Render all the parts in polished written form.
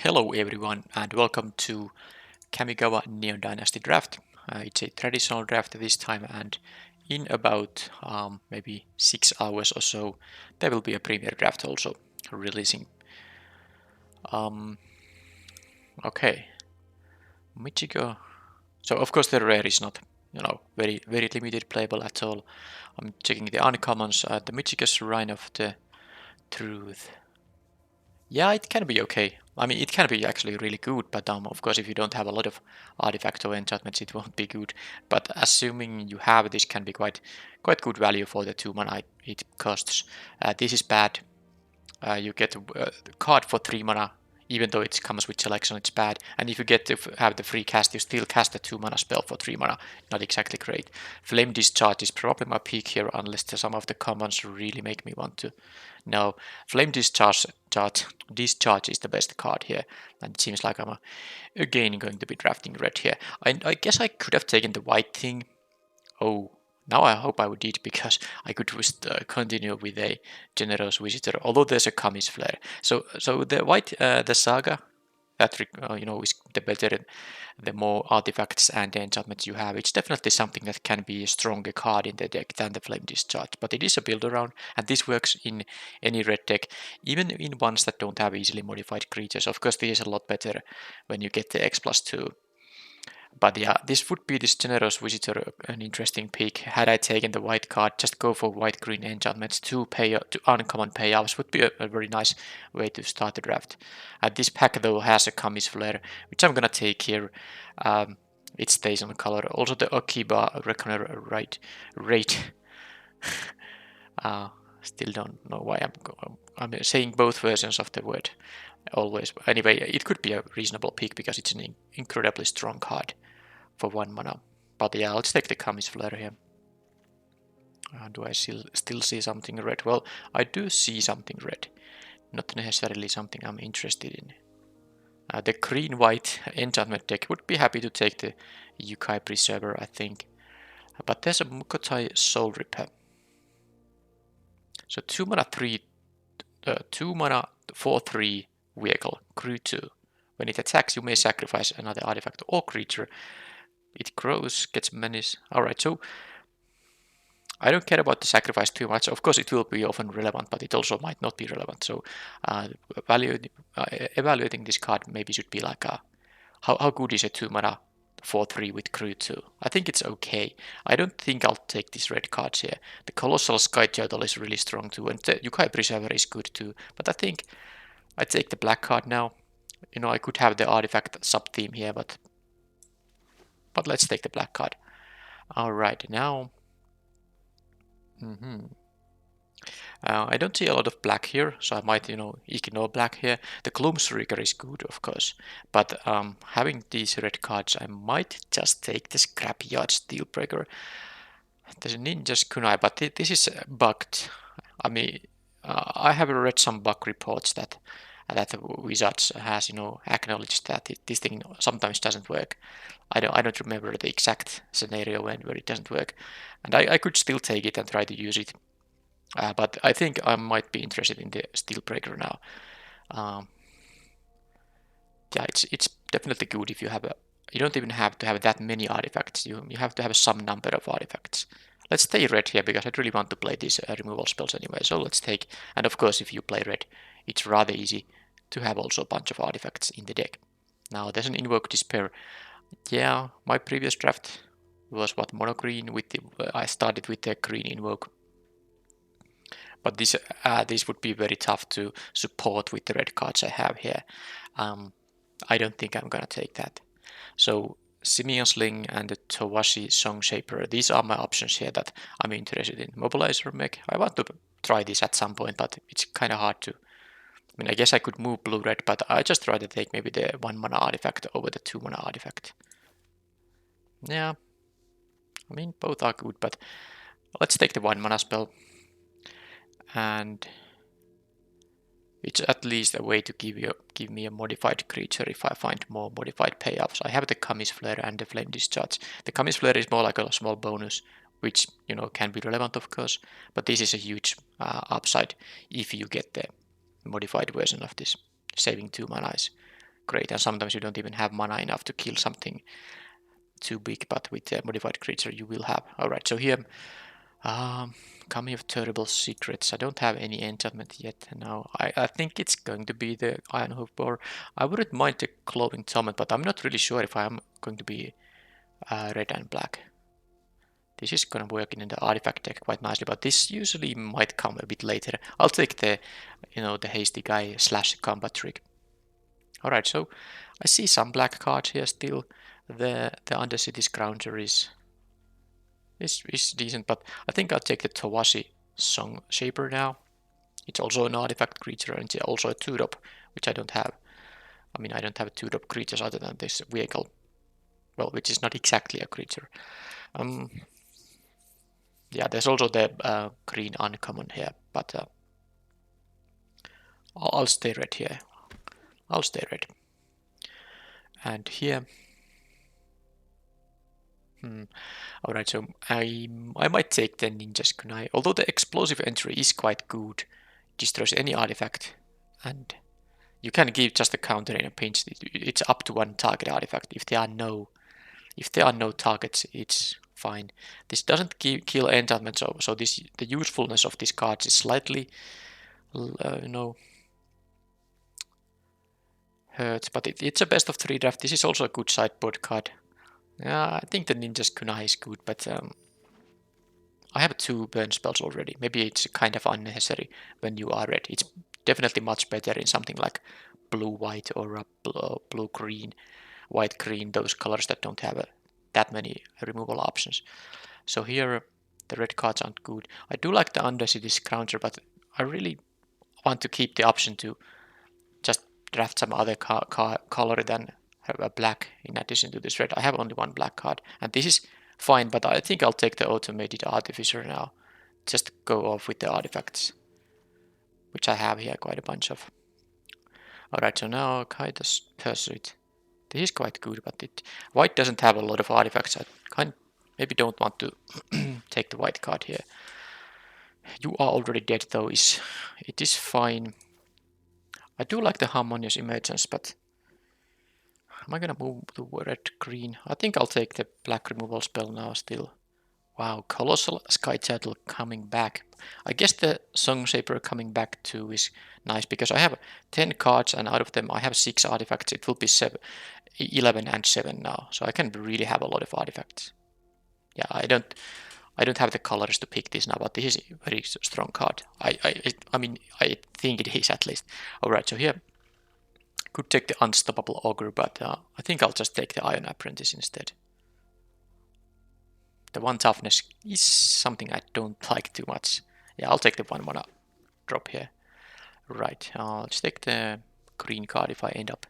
Hello everyone and welcome to Kamigawa Neon Dynasty draft. It's a traditional draft this time, and in about maybe 6 hours or so there will be a premiere draft also releasing. Okay, Michigo. So of course the rare is not very limited playable at all. I'm checking the uncommons. The Michigas Rhine of the Truth. Yeah, it can be okay. I mean, it can be actually really good, but of course, if you don't have a lot of artifacts or enchantments, it won't be good. But assuming you have, this can be quite good value for the 2 mana it costs. This is bad. You get a card for 3 mana, even though it comes with selection, it's bad. And if you get to have the free cast, you still cast a 2 mana spell for 3 mana. Not exactly great. Flame Discharge is probably my pick here, unless some of the commons really make me want to. No, Flame Discharge is the best card here, and it seems like I'm again going to be drafting red here. I guess I could have taken the white thing. Oh, now I hope I did, because I could just continue with a Generous Visitor, although there's a Kami's Flare. So the white, the Saga, that is the better, the more artifacts and enchantments you have. It's definitely something that can be a stronger card in the deck than the Flame Discharge, but it is a build around, and this works in any red deck, even in ones that don't have easily modified creatures. Of course, this is a lot better when you get the X+2. But yeah, this would be this Generous Visitor an interesting pick. Had I taken the white card, just go for white-green enchantments, to uncommon payoffs would be a very nice way to start the draft. This pack though has a Kami's Flare, which I'm gonna take here. It stays on color. Also the Okiba Reckoner rate. Still don't know why I'm saying both versions of the word always. Anyway, it could be a reasonable pick because it's an incredibly strong card for 1 mana. But yeah, let's take the Kami's Flare here. Do I still see something red? Well, I do see something red. Not necessarily something I'm interested in. The green-white enchantment deck would be happy to take the Yukai Preserver, I think. But there's a Mukotai Soul Repair. So 2 mana 4/3 vehicle, crew 2. When it attacks, you may sacrifice another artifact or creature. It grows, gets menace. Alright, so I don't care about the sacrifice too much. Of course, it will be often relevant, but it also might not be relevant. So evaluating this card maybe should be like how good is a 2 mana 4/3 with crew 2? I think it's okay. I don't think I'll take these red cards here. The Colossal Sky Turtle is really strong too, and the Yukai Preserver is good too. But I think I take the black card now. I could have the artifact sub-theme here, but let's take the black card. Alright, now... I don't see a lot of black here, so I might, ignore black here. The Gloomsreaker is good, of course, but having these red cards, I might just take the Scrapyard Steelbreaker. There's a Ninja's Kunai, but this is bugged. I mean, I have read some bug reports that Wizards has, acknowledged that this thing sometimes doesn't work. I don't remember the exact scenario where it doesn't work, and I could still take it and try to use it. But I think I might be interested in the Steelbreaker now. Yeah, it's definitely good if you have you don't even have to have that many artifacts. You have to have some number of artifacts. Let's stay red here because I really want to play these removal spells anyway. So let's take, and of course if you play red, it's rather easy to have also a bunch of artifacts in the deck. Now there's an Invoke Despair. Yeah, my previous draft was what, mono green with the I started with the green Invoke. But this would be very tough to support with the red cards I have here. I don't think I'm gonna take that. So Simeon Sling and the Towashi Song Shaper, these are my options here that I'm interested in. Mobilizer mech, I want to try this at some point, but it's kind of hard to. I mean, I guess I could move blue-red, but I just rather take maybe the 1 mana artifact over the 2 mana artifact. Yeah, I mean, both are good, but let's take the 1 mana spell. And it's at least a way to give me a modified creature if I find more modified payoffs. I have the Kami's Flare and the Flame Discharge. The Kami's Flare is more like a small bonus, which can be relevant of course, but this is a huge upside if you get the modified version of this. Saving 2 mana is great, and sometimes you don't even have mana enough to kill something too big, but with a modified creature you will have. Alright, so here, Coming of Terrible Secrets. I don't have any enchantment yet now. I think it's going to be the Iron Hoof Boar. I wouldn't mind the Glowing Torment, but I'm not really sure if I'm going to be red and black. This is gonna work in the artifact deck quite nicely, but this usually might come a bit later. I'll take the, the hasty guy / combat trick. Alright, so I see some black cards here still. The Undercity Scrounger is decent, but I think I'll take the Tawashi Song Shaper now. It's also an artifact creature, and it's also a 2-drop, which I don't have. I mean, I don't have 2-drop creatures other than this vehicle, well, which is not exactly a creature. Yeah, there's also the green uncommon here, but I'll stay red here. I'll stay red. And here, alright, so I might take the Ninja's Kunai. Although the explosive entry is quite good, destroys any artifact, and you can give just a counter in a pinch. It's up to one target artifact. If there are no targets, it's fine. This doesn't kill enchantment, so the usefulness of these cards is slightly, hurt, but it's a best of 3 draft. This is also a good sideboard card. I think the Ninja's Kunai is good, but I have 2 burn spells already. Maybe it's kind of unnecessary when you are red. It's definitely much better in something like blue-white or blue-green, white-green, those colors that don't have that many removal options. So here the red cards aren't good. I do like the Undercity Scrounger, but I really want to keep the option to just draft some other color than have a black in addition to this red. I have only 1 black card, and this is fine, but I think I'll take the Automated Artificer now. Just go off with the artifacts, which I have here quite a bunch of. Alright, so now Kaitos Pursuit. This is quite good, but white doesn't have a lot of artifacts. I maybe don't want to take the white card here. You Are Already Dead though, it is fine. I do like the Harmonious Emergence, but am I gonna move to red-green? I think I'll take the black removal spell now still. Wow, Colossal Sky Turtle coming back. I guess the Song Shaper coming back too is nice, because I have 10 cards and out of them I have 6 artifacts. It will be 11 and 7 now, so I can really have a lot of artifacts. Yeah, I don't have the colors to pick this now, but this is a very strong card. I mean, I think it is at least. Alright, so here could take the Unstoppable Ogre, but I think I'll just take the Iron Apprentice instead. The 1 toughness is something I don't like too much. Yeah, I'll take the 1 mana drop here. Right, let's take the green card if I end up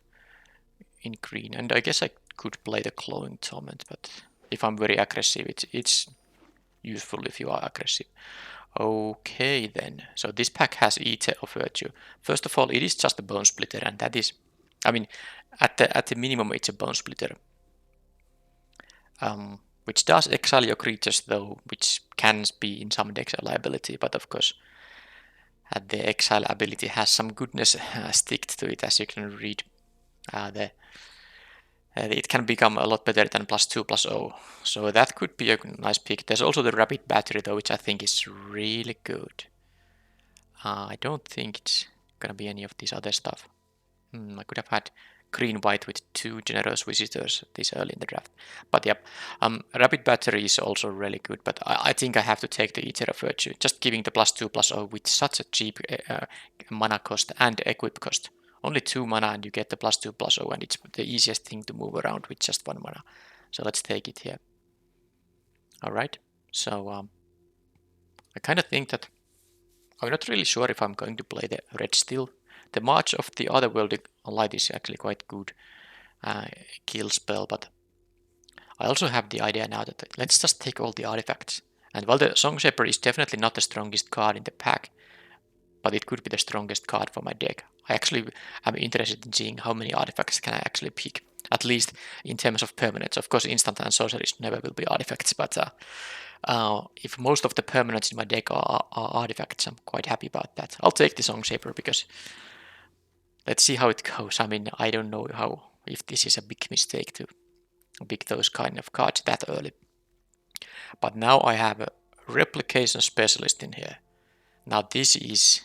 in green. And I guess I could play the Glowing Torment, but if I'm very aggressive, it's useful if you are aggressive. Okay then, so this pack has Eater of Virtue. First of all, it is just a Bone Splitter, and that is, I mean, at the minimum it's a Bone Splitter. Which does exile your creatures though, which can be in some decks a liability, but of course the exile ability has some goodness sticked to it, as you can read. It can become a lot better than +2/+0, so that could be a nice pick. There's also the Rapid Battery though, which I think is really good. I don't think it's gonna be any of this other stuff. I could have had green-white with 2 Generous Visitors this early in the draft. But yep, Rapid Battery is also really good, but I think I have to take the Eater of Virtue. Just giving the +2/+0 with such a cheap mana cost and equip cost. Only 2 mana and you get the +2/+0, and it's the easiest thing to move around with just 1 mana. So let's take it here. Alright, so I kind of think that I'm not really sure if I'm going to play the red still. The March of the Otherworldly Light is actually quite good kill spell, but I also have the idea now that let's just take all the artifacts. And while the Song Shaper is definitely not the strongest card in the pack, but it could be the strongest card for my deck. I actually am interested in seeing how many artifacts can I actually pick, at least in terms of permanents. Of course, instant and sorceries never will be artifacts, but if most of the permanents in my deck are artifacts, I'm quite happy about that. I'll take the Song Shaper because let's see how it goes. I mean, I don't know if this is a big mistake to pick those kind of cards that early. But now I have a replication specialist in here. Now this is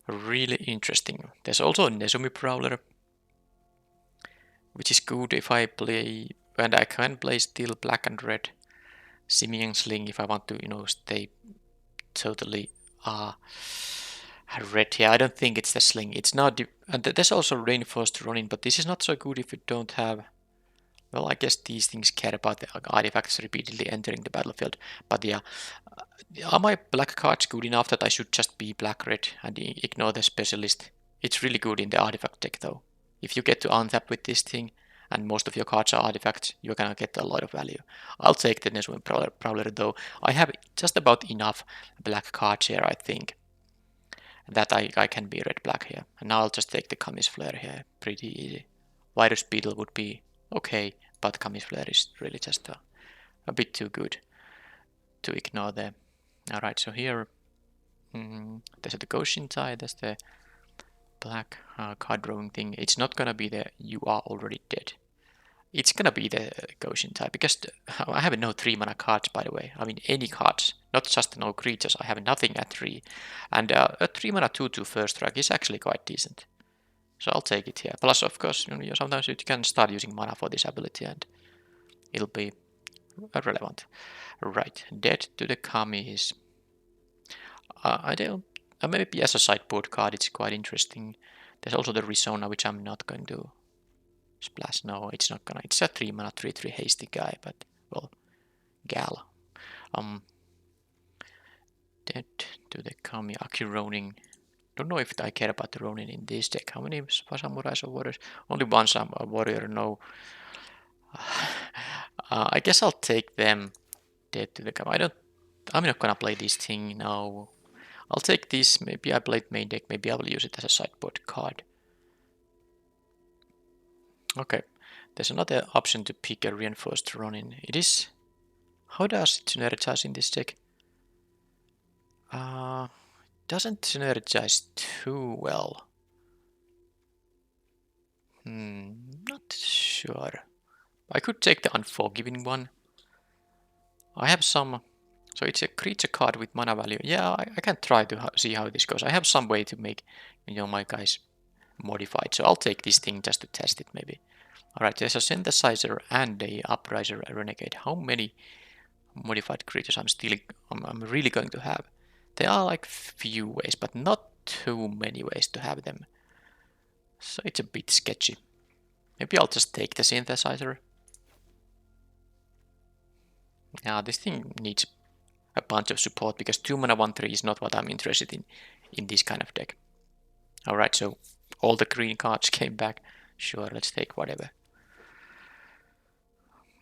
really interesting. There's also a Nezumi Prowler, which is good if I play, and I can play still black and red Simian Sling if I want to, stay totally red here. I don't think it's the Sling. It's not, and there's also Reinforced Ronin, but this is not so good if you don't have. Well, I guess these things care about the artifacts repeatedly entering the battlefield. But yeah, are my black cards good enough that I should just be black-red and ignore the specialist? It's really good in the artifact deck though. If you get to untap with this thing, and most of your cards are artifacts, you're gonna get a lot of value. I'll take the Nezumi Prowler though. I have just about enough black cards here, I think, that I can be red-black here. And now I'll just take the Kami's Flare here, pretty easy. Virus Beetle would be okay, but Kami's Flare is really just a bit too good to ignore there. Alright, so here there's the Goshintai, there's the black card drawing thing. It's not gonna be the You Are Already Dead. It's gonna be the Goshintai, because I have no 3 mana cards, by the way. I mean, any cards, not just no creatures. I have nothing at 3. And a 3 mana 2/2 first strike is actually quite decent. So I'll take it here. Plus, of course, sometimes you can start using mana for this ability and it'll be relevant. Right, Dead to the Kamis. I don't. Maybe as a sideboard card, it's quite interesting. There's also the Risona, which I'm not going to splash. No, it's not gonna. It's a 3 mana 3/3 hasty guy, but well, gal. Dead to the Kami. Aki Ronin. Don't know if I care about the Ronin in this deck. How many samurais or warriors? Only one warrior. No. I guess I'll take them. Dead to the Kami. I'm not gonna play this thing now. I'll take this. Maybe I played main deck. Maybe I will use it as a sideboard card. Okay. There's another option to pick a Reinforced Ronin. It is. How does it synergize in this deck? Doesn't synergize too well. Not sure. I could take the Unforgiving one. I have some. So it's a creature card with mana value. Yeah, I can try to see how this goes. I have some way to make, my guys modified. So I'll take this thing just to test it maybe. Alright, there's a Synthesizer and a Upriser Renegade. How many modified creatures I'm really going to have? There are like few ways, but not too many ways to have them. So it's a bit sketchy. Maybe I'll just take the Synthesizer. Now this thing needs a bunch of support, because 2 mana 1/3 is not what I'm interested in this kind of deck. Alright, so all the green cards came back. Sure, let's take whatever.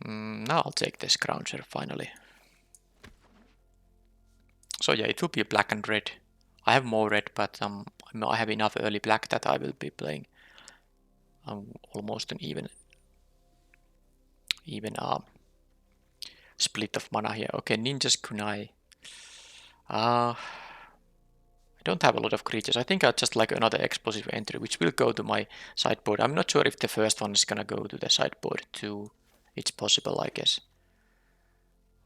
Now I'll take the Scrounger finally. So yeah, it will be a black and red. I have more red, but I have enough early black that I will be playing almost an even split of mana here. Okay, Ninja's Kunai. I don't have a lot of creatures. I think I'll just like another explosive entry, which will go to my sideboard. I'm not sure if the first one is gonna go to the sideboard too. It's possible, I guess.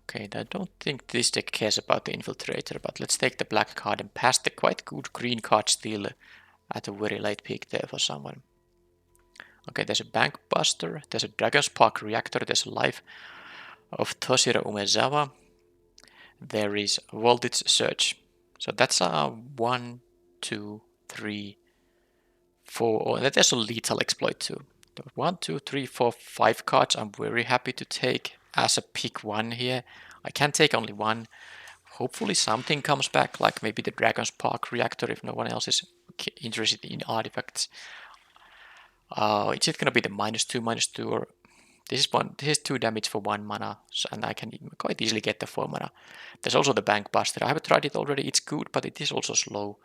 Okay, I don't think this deck cares about the Infiltrator, but let's take the black card and pass the quite good green card still at a very late pick there for someone. Okay, there's a Bank Buster, there's a Dragon's Spark Reactor, there's a Life of Toshiro Umezawa, there is Voltage Surge. So that's a 1, 2, 3, 4. Oh, there's a Lethal Exploit too. 1, 2, 3, 4, 5 cards I'm very happy to take as a pick 1 here. I can take only 1. Hopefully something comes back, like maybe the Dragon's Spark Reactor if no one else is interested in artifacts. Is it gonna be the -2/-2, or this is 2 damage for 1 mana, and I can quite easily get the 4 mana. There's also the Bank Buster. I haven't tried it already. It's good, but it is also slow,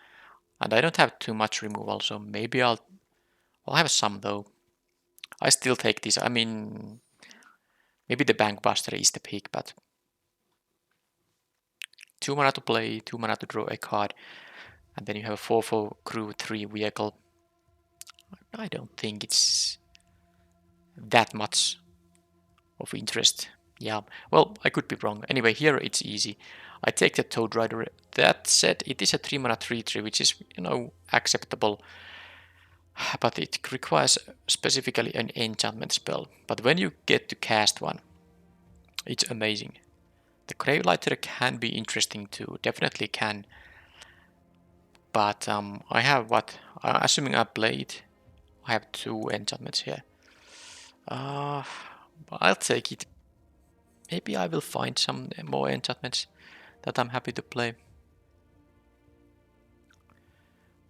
and I don't have too much removal, so maybe I'll have some though. I still take this. I mean, maybe the Bank Buster is the pick, but 2 mana to play, 2 mana to draw a card, and then you have a 4/4 crew 3 vehicle. I don't think it's that much of interest. Yeah, well, I could be wrong. Anyway, here it's easy. I take the Toad Rider. That said, it is a 3 mana 3/3, which is, acceptable. But it requires specifically an enchantment spell. But when you get to cast one, it's amazing. The Gravelighter can be interesting too, definitely can. But I have assuming I played, I have 2 enchantments here. I'll take it. Maybe I will find some more enchantments that I'm happy to play.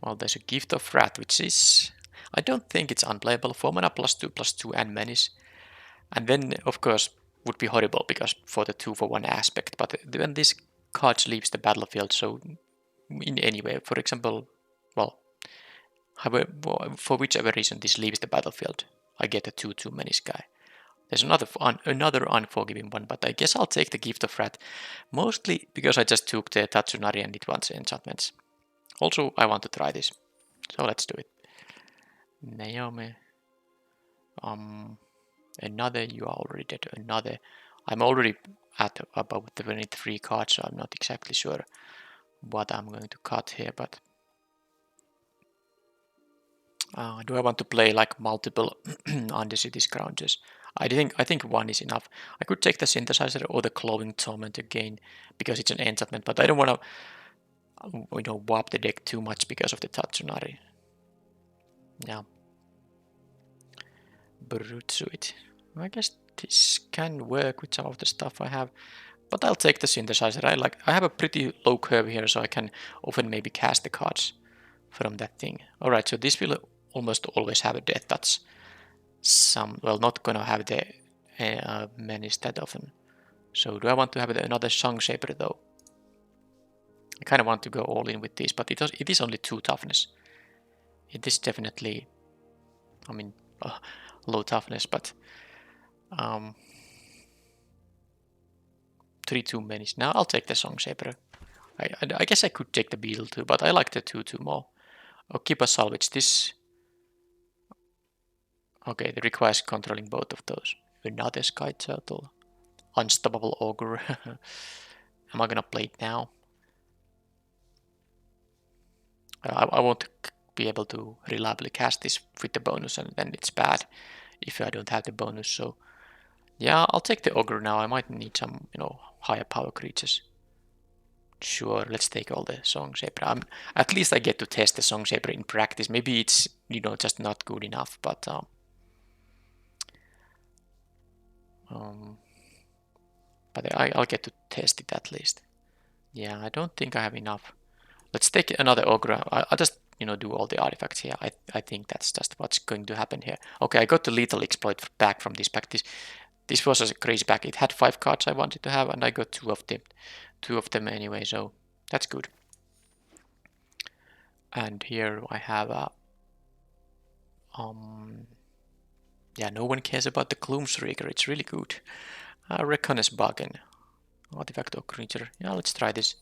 Well, there's a Gift of Wrath, which is... I don't think it's unplayable. 4 mana +2/+2 and Menace. And then, of course, would be horrible because for the 2-for-1 aspect. But when this card leaves the battlefield, so in any way, for example, well, for whichever reason this leaves the battlefield, I get a 2/2 Menace guy. There's another unforgiving one, but I guess I'll take the Gift of Wrath, mostly because I just took the Tatsunari and it wants enchantments. Also, I want to try this, so let's do it. Naomi. Another, you are already dead. Another. I'm already at about 23 cards, so I'm not exactly sure what I'm going to cut here, but do I want to play like multiple Undercity Scroungers? I think one is enough. I could take the Synthesizer or the Glowing Torment again because it's an enchantment, but I don't want to warp the deck too much because of the Tatsunari. Yeah. Brute Suit. I guess this can work with some of the stuff I have, but I'll take the Synthesizer. I have a pretty low curve here, so I can often maybe cast the cards from that thing. Alright, so this will almost always have a Death Touch. Not gonna have the Menace that often. So do I want to have another Songshaper though? I kind of want to go all in with this, but it is only 2 toughness. It is definitely, low toughness, but 3/2 Menace. Now I'll take the Songshaper. I guess I could take the Beetle too, but I like the 2/2 more. Keep a Salvage. This... Okay, it requires controlling both of those. Another Sky Turtle. Unstoppable Ogre. Am I gonna play it now? I won't be able to reliably cast this with the bonus, and then it's bad if I don't have the bonus. So yeah, I'll take the Ogre now. I might need some, higher power creatures. Sure, let's take all the Songshaper. At least I get to test the Songshaper in practice. Maybe it's, just not good enough, but I'll get to test it at least. Yeah, I don't think I have enough. Let's take another Ogre. I'll just, do all the artifacts here. I think that's just what's going to happen here. Okay, I got the Lethal Exploit back from this pack. This was a crazy pack. It had 5 cards I wanted to have, and I got 2 of them. 2 of them anyway, so that's good. And here I have a... yeah, no one cares about the Gloomsreaker. It's really good. Reckoners Bargain. Artifact or creature. Yeah, let's try this.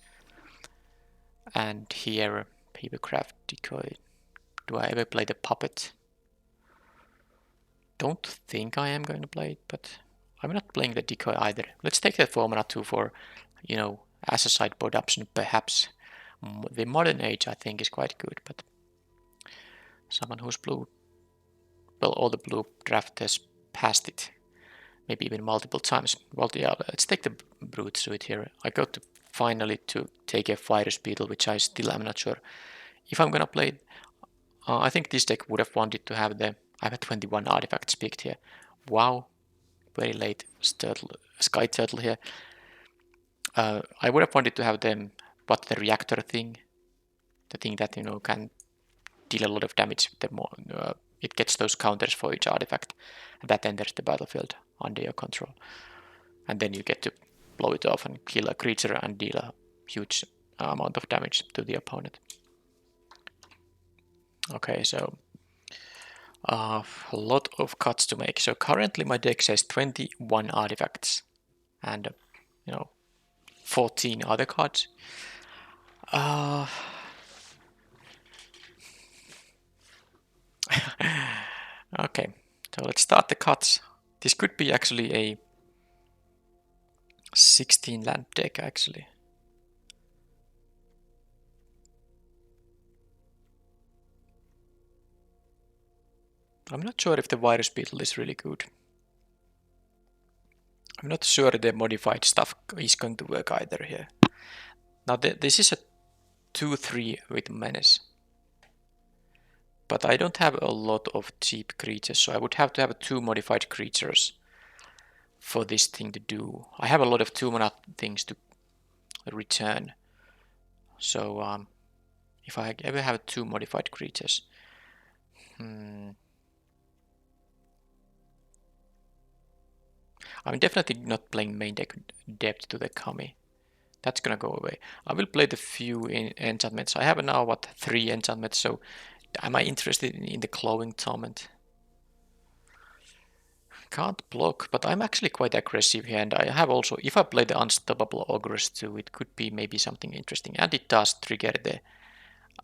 And here, Papercraft Decoy. Do I ever play the Puppet? Don't think I am going to play it, but I'm not playing the Decoy either. Let's take the 4 mana 2 for, as a sideboard option, perhaps. The Modern Age, I think, is quite good, but someone who's blue... Well, all the blue drafters passed it. Maybe even multiple times. Well, yeah, let's take the Brute Suit here. I got to finally to take a Fighters Beetle, which I still am not sure if I'm gonna play it. I think this deck would have wanted to have the... I have a 21 artifacts picked here. Wow, very late Sky Turtle here. I would have wanted to have them, but the reactor thing, the thing that can deal a lot of damage. The more it gets those counters for each artifact that enters the battlefield under your control, and then you get to blow it off and kill a creature and deal a huge amount of damage to the opponent. Okay, so a lot of cuts to make. So currently my deck says 21 artifacts and 14 other cards. Okay, so let's start the cuts. This could be actually a 16 land deck actually. I'm not sure if the virus beetle is really good. I'm not sure the modified stuff is going to work either here. Now this is a 2-3 with menace. But I don't have a lot of cheap creatures, so I would have to have 2 modified creatures for this thing to do. I have a lot of 2 mana things to return. So if I ever have 2 modified creatures, I'm definitely not playing main deck depth to the Kami. That's gonna go away. I will play the few enchantments. I have now 3 enchantments, so am I interested in the Glowing Torment? Can't block, but I'm actually quite aggressive here, and I have also, if I play the Unstoppable Ogress too, it could be maybe something interesting, and it does trigger the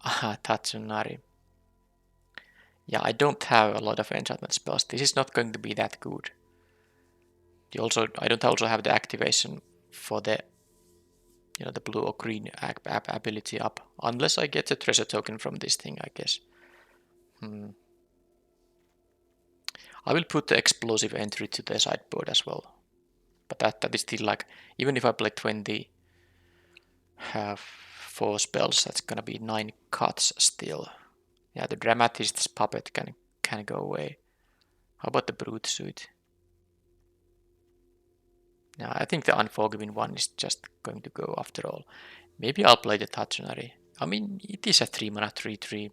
Tatsunari. Yeah, I don't have a lot of enchantment spells. This is not going to be that good. I don't also have the activation for the the blue or green ability up, unless I get a treasure token from this thing, I guess. I will put the explosive entry to the sideboard as well. But that is still like, even if I play 20 have 4 spells, that's gonna be 9 cuts still. Yeah, the dramatist's puppet can go away. How about the brute suit? Yeah, I think the unforgiving one is just going to go after all. Maybe I'll play the Tatsunari. I mean, it is a 3 mana 3/3.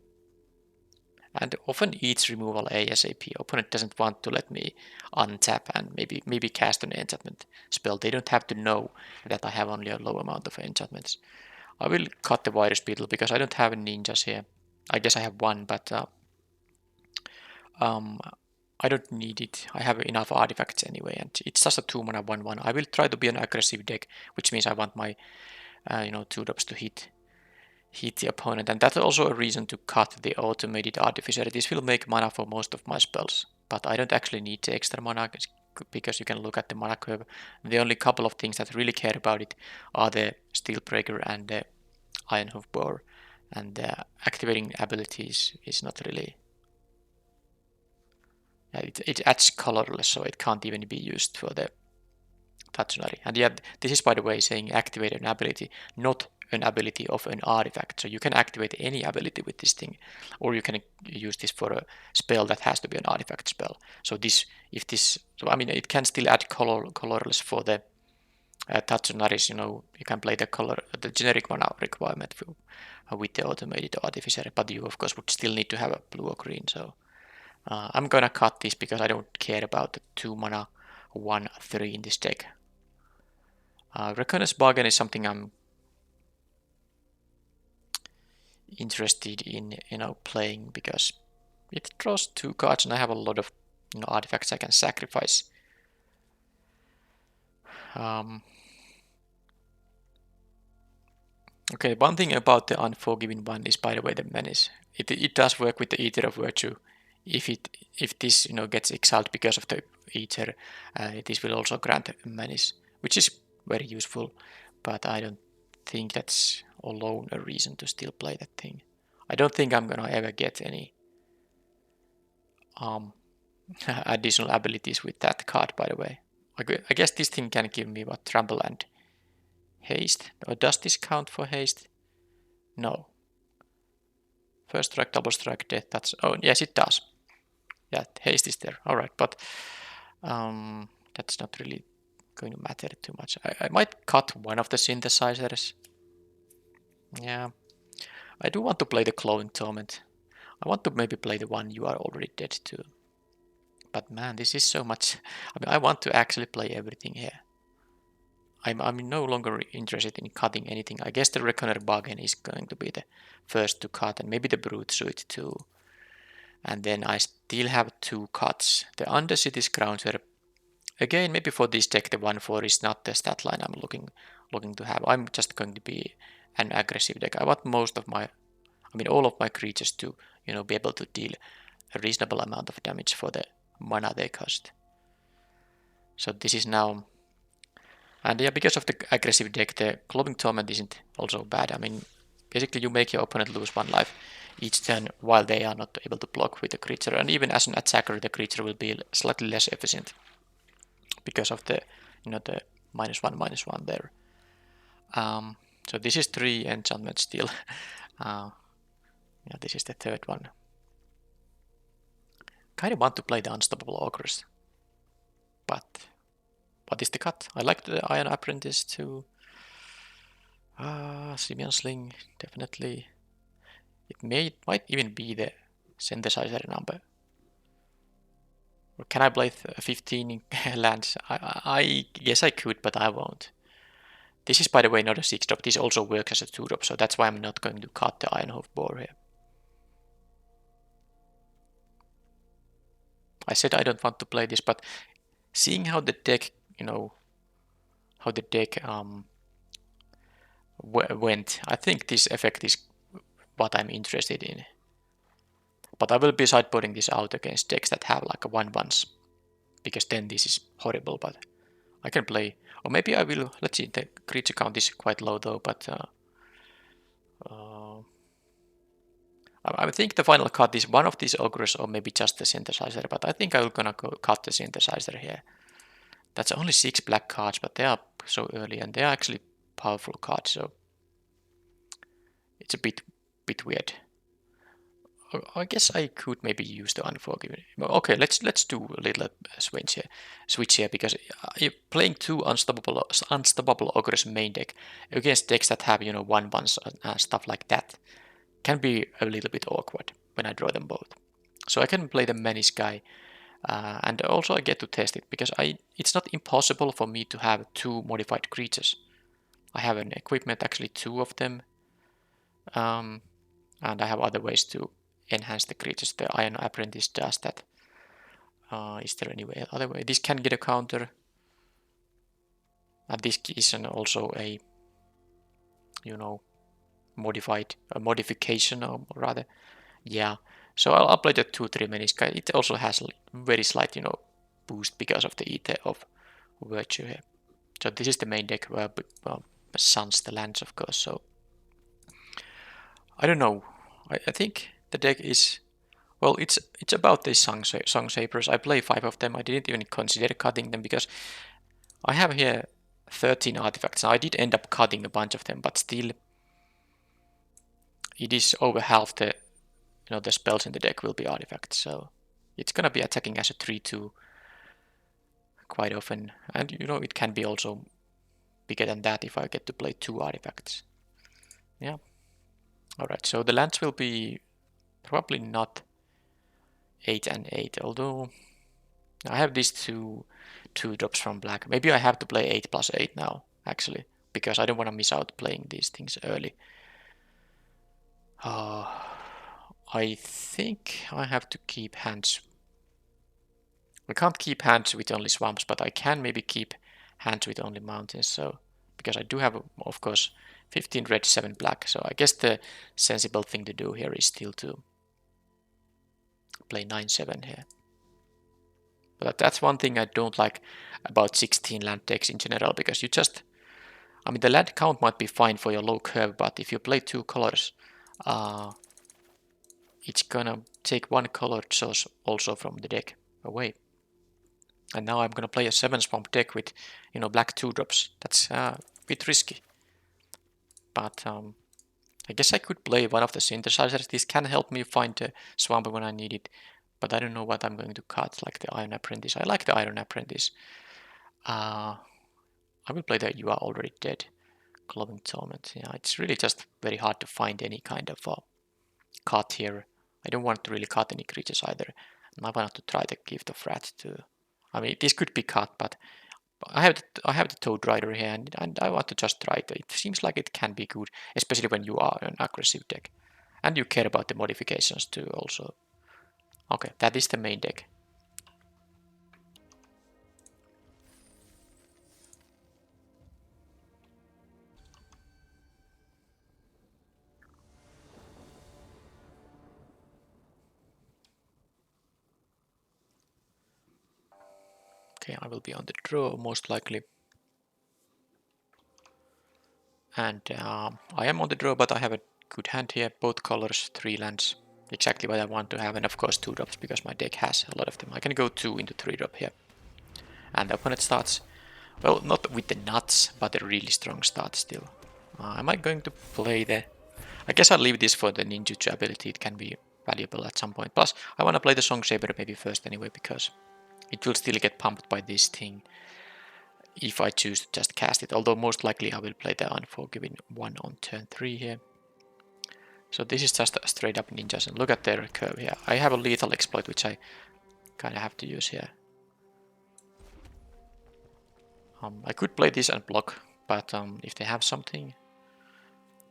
And often eats removal ASAP. Opponent doesn't want to let me untap and maybe cast an enchantment spell. They don't have to know that I have only a low amount of enchantments. I will cut the virus beetle because I don't have ninjas here. I guess I have one, but I don't need it. I have enough artifacts anyway, and it's just a 2 mana 1/1. I will try to be an aggressive deck, which means I want my 2 drops to hit the opponent, and that's also a reason to cut the automated artificer. This will make mana for most of my spells, but I don't actually need the extra mana because you can look at the mana curve. The only couple of things that really care about it are the Steelbreaker and the Iron Hoof Boar, and activating abilities is not really. It adds colorless, so it can't even be used for the Tatsunari. And yeah, this is by the way saying activate an ability, not an ability of an artifact. So you can activate any ability with this thing, or you can use this for a spell that has to be an artifact spell. So I mean, it can still add colorless for the Tatsunaris. You can play the generic mana requirement with the automated artificer, but you of course would still need to have a blue or green. So I'm gonna cut this because I don't care about the 2 mana 1/3 in this deck. Reckoner's Bargain is something I'm interested in playing because it draws 2 cards and I have a lot of artifacts I can sacrifice. Okay, one thing about the Unforgiving one is, by the way, the menace. It does work with the Eater of Virtue. If this gets exiled because of the Eater, this will also grant menace, which is very useful. But I don't think that's alone a reason to still play that thing. I don't think I'm gonna ever get any additional abilities with that card, by the way. I guess this thing can give me what, trample and haste? Or does this count for haste? No. First strike, double strike, death, oh yes it does. Yeah, haste is there, alright, but that's not really going to matter too much. I might cut one of the synthesizers. Yeah, I do want to play the Glowing Torment. I want to maybe play the one You Are Already Dead too. But man, this is so much. I mean, I want to actually play everything here. I'm no longer interested in cutting anything. I guess the Reckoner Bargain is going to be the first to cut, and maybe the Brute Suit too. And then I still have 2 cuts. The Undercity Scrounger. Again, maybe for this deck the 1/4 is not the stat line I'm looking to have. I'm just going to be an aggressive deck. I want all of my creatures to be able to deal a reasonable amount of damage for the mana they cost. So this is now, and yeah, because of the aggressive deck, the Glowing Torment isn't also bad. I mean, basically you make your opponent lose 1 life each turn while they are not able to block with the creature, and even as an attacker the creature will be slightly less efficient because of the, you know, the -1/-1 there. So this is 3 enchantments still. Yeah, this is the 3rd one. Kind of want to play the Unstoppable Ogres, but what is the cut? I like the Iron Apprentice too. Simeon Sling, definitely. It might even be the synthesizer number. Or can I play 15 lands? I guess I could, but I won't. This is, by the way, not a 6-drop. This also works as a 2-drop, so that's why I'm not going to cut the Ironhoof Boar here. I said I don't want to play this, but seeing how the deck, you know, how the deck went, I think this effect is what I'm interested in. But I will be sideboarding this out against decks that have like a 1/1s, because then this is horrible, but I can play, or maybe I will, let's see, the creature count is quite low though, but I think the final cut is one of these ogres or maybe just the synthesizer, but I think I'm gonna go cut the synthesizer here. That's only 6 black cards, but they are so early and they are actually powerful cards, so it's a bit weird. I guess I could maybe use the Unforgiven. Okay, let's do a little switch here, because playing 2 unstoppable ogres main deck against decks that have, you know, 1/1s and stuff like that can be a little bit awkward when I draw them both. So I can play the Menace guy, and also I get to test it, because it's not impossible for me to have 2 modified creatures. I have an equipment, actually 2 of them, and I have other ways to enhance the creatures. The Iron Apprentice does that. Is there any other way? This can get a counter, and this is also a, you know, modification, or rather, yeah. So I'll play the 2/3 Menace guy. It also has very slight, you know, boost because of the Ether of Virtue here. So this is the main deck where Suns the lands, of course. So I don't know. I think the deck is, well, it's about these Song Sabers. I play 5 of them. I didn't even consider cutting them because I have here 13 artifacts. Now, I did end up cutting a bunch of them, but still, it is over half the, you know, the spells in the deck will be artifacts. So it's gonna be attacking as a 3/2 quite often, and you know it can be also bigger than that if I get to play 2 artifacts. Yeah. All right. So the lands will be probably not 8 and 8, although I have these 2 drops from black. Maybe I have to play 8+8 now, actually, because I don't want to miss out playing these things early. I think I have to keep hands. I can't keep hands with only swamps, but I can maybe keep hands with only mountains. So because I do have, of course, 15 red, 7 black. So I guess the sensible thing to do here is still to play 9/7 here. But that's one thing I don't like about 16 land decks in general, because you just, I mean, the land count might be fine for your low curve, but if you play 2 colors, it's gonna take 1 color source also from the deck away. And now I'm gonna play a 7 swamp deck with, you know, black 2-drops. That's a bit risky. But I guess I could play one of the synthesizers. This can help me find the swamp when I need it. But I don't know what I'm going to cut, like the Iron Apprentice. I like the Iron Apprentice. I will play the You Are Already Dead Glowing Torment. Yeah, it's really just very hard to find any kind of cut here. I don't want to really cut any creatures either. And I want to try the Gift of Wrath too. I mean, this could be cut, but I have the Toad Rider here, and I want to just try it. It seems like it can be good, especially when you are an aggressive deck. And you care about the modifications too also. Okay, that is the main deck. Okay, I will be on the draw most likely. And I am on the draw, but I have a good hand here. Both colors, 3 lands. Exactly what I want to have, and of course 2 drops because my deck has a lot of them. I can go 2 into 3 drop here. And the opponent starts, well, not with the nuts, but a really strong start still. Am I going to play the... I guess I'll leave this for the ninjutsu ability, it can be valuable at some point. Plus, I want to play the Song Saber maybe first anyway, because it will still get pumped by this thing if I choose to just cast it. Although most likely I will play the Unforgiven one on turn 3 here. So this is just a straight up ninjas, and look at their curve here. I have a lethal exploit which I kind of have to use here. I could play this and block, but if they have something,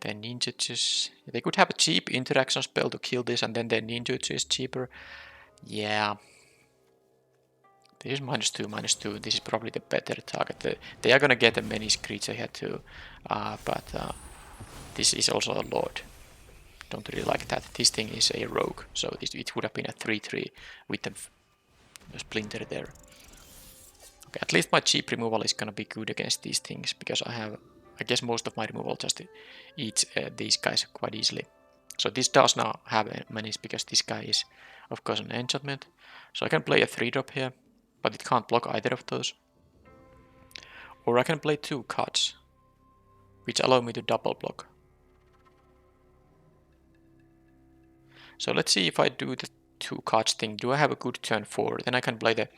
then ninjutsu, they could have a cheap interaction spell to kill this, and then their ninjutsu is cheaper. Yeah, this is -2/-2. This is probably the better target. They are gonna get a menace creature here too, but this is also a lord. Don't really like that. This thing is a rogue, so it would have been a 3/3 with the splinter there. Okay, at least my cheap removal is gonna be good against these things, because I guess most of my removal just eats these guys quite easily. So this does not have a menace because this guy is, of course, an enchantment. So I can play a 3-drop here, but it can't block either of those. Or I can play 2 cards, which allow me to double block. So let's see if I do the 2 cards thing. Do I have a good turn 4? Then I can play the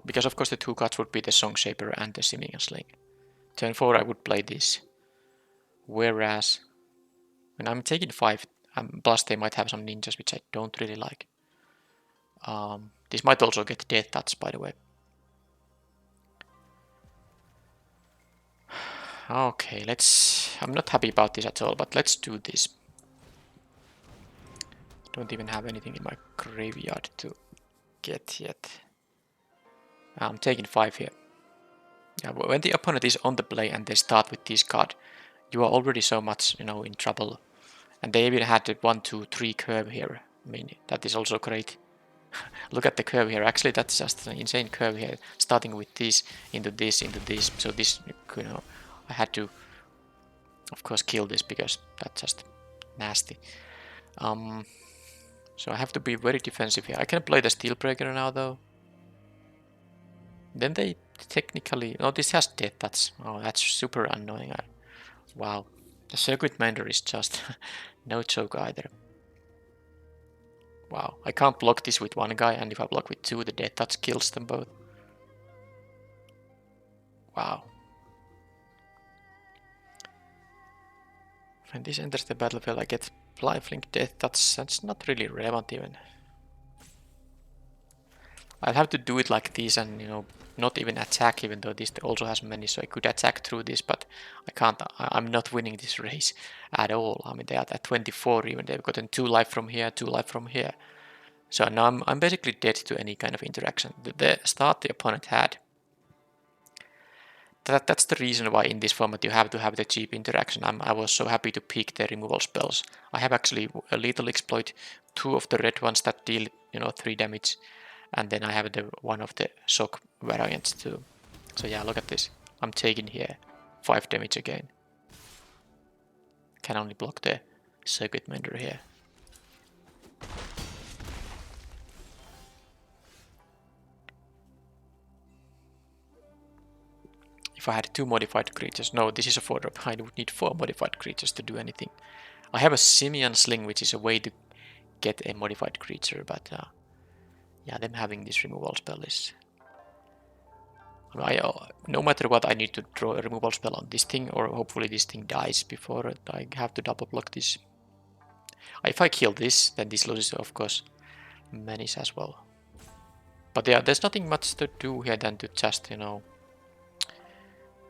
because of course the 2 cards would be the Song Shaper and the Simian Sling. Turn 4 I would play this. Whereas when I'm taking 5, plus they might have some ninjas which I don't really like. This might also get Death Touch, by the way. Okay, I'm not happy about this at all, but let's do this. Don't even have anything in my graveyard to get yet. I'm taking 5 here. Yeah, when the opponent is on the play and they start with this card, you are already so much, in trouble. And they even had the 1, 2, 3 curve here. I mean, that is also great. Look at the curve here. Actually, that's just an insane curve here. Starting with this, into this, into this. So this, I had to, of course, kill this because that's just nasty. So I have to be very defensive here. I can play the Steelbreaker now, though. Then they technically... No, this has Death Touch. Oh, that's super annoying. Wow. The Circuit Mender is just no joke either. Wow. I can't block this with 1 guy, and if I block with 2, the Death Touch kills them both. Wow. When this enters the battlefield, I get Lifelink, Death Touch. That's not really relevant even. I'll have to do it like this and, not even attack, even though this also has many, so I could attack through this, but I can't. I'm not winning this race at all. I mean, they are at 24 even. They've gotten 2 life from here, 2 life from here. So now I'm basically dead to any kind of interaction. The start the opponent had. That's the reason why in this format you have to have the cheap interaction. I was so happy to pick the removal spells. I have actually a lethal exploit, 2 of the red ones that deal 3 damage, and then I have the one of the shock variants too. So yeah, look at this. I'm taking here 5 damage again. Can only block the Circuit Mender here. If I had 2 modified creatures, no, this is a 4-drop. I would need 4 modified creatures to do anything. I have a Simian Sling, which is a way to get a modified creature, but yeah, them having this removal spell is... no matter what, I need to draw a removal spell on this thing, or hopefully this thing dies before I have to double block this. If I kill this, then this loses, of course, menace as well. But yeah, there's nothing much to do here than to just,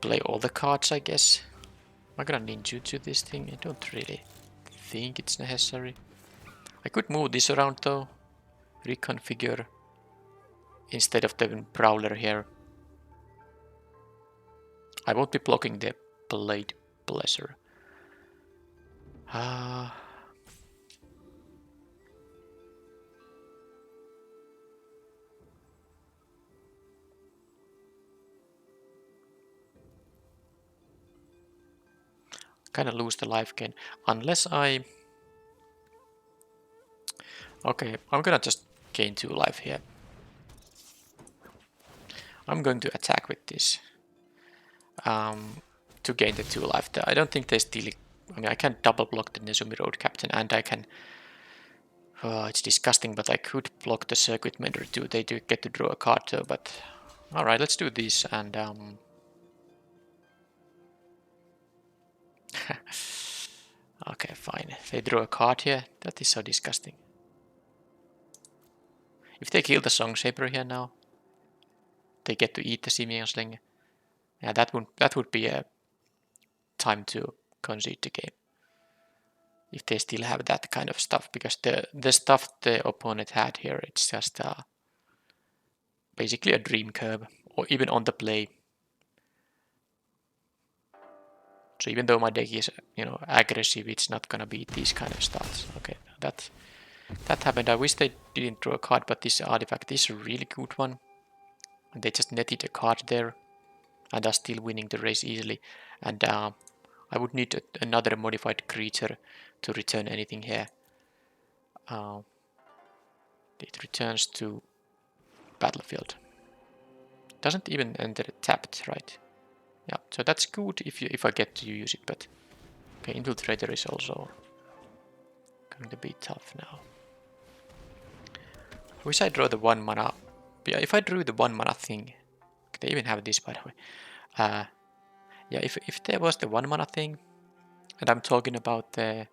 play all the cards, I guess. Am I gonna ninjutsu this thing? I don't really think it's necessary. I could move this around though. Reconfigure instead of the Prowler here. I won't be blocking the Blade Pleasure. kind of lose the life gain. Unless I... Okay, I'm gonna just gain 2 life here. I'm going to attack with this. To gain the 2 life. I don't think they steal... I mean, I can double block the Nezumi Road Captain, and I can... it's disgusting, but I could block the Circuit Mender too. They do get to draw a card though, but... Alright, let's do this, and... Okay, fine. They draw a card here. That is so disgusting. If they kill the Song Shaper here now, they get to eat the Simeon Sling. Yeah, that would be a time to concede the game. If they still have that kind of stuff, because the stuff the opponent had here, it's just basically a dream curve, or even on the play. So even though my deck is, aggressive, it's not gonna beat these kind of stats. Okay, that happened. I wish they didn't draw a card, but this artifact is a really good one. And they just netted a card there, and are still winning the race easily. And I would need another modified creature to return anything here. It returns to battlefield. Doesn't even enter tapped, right? Yeah, so that's good if I get to use it, but okay, Infiltrator is also going to be tough now. I wish I draw the 1 mana. Yeah, if I drew the 1 mana thing, they even have this by the way. Yeah, if there was the 1 mana thing, and I'm talking about the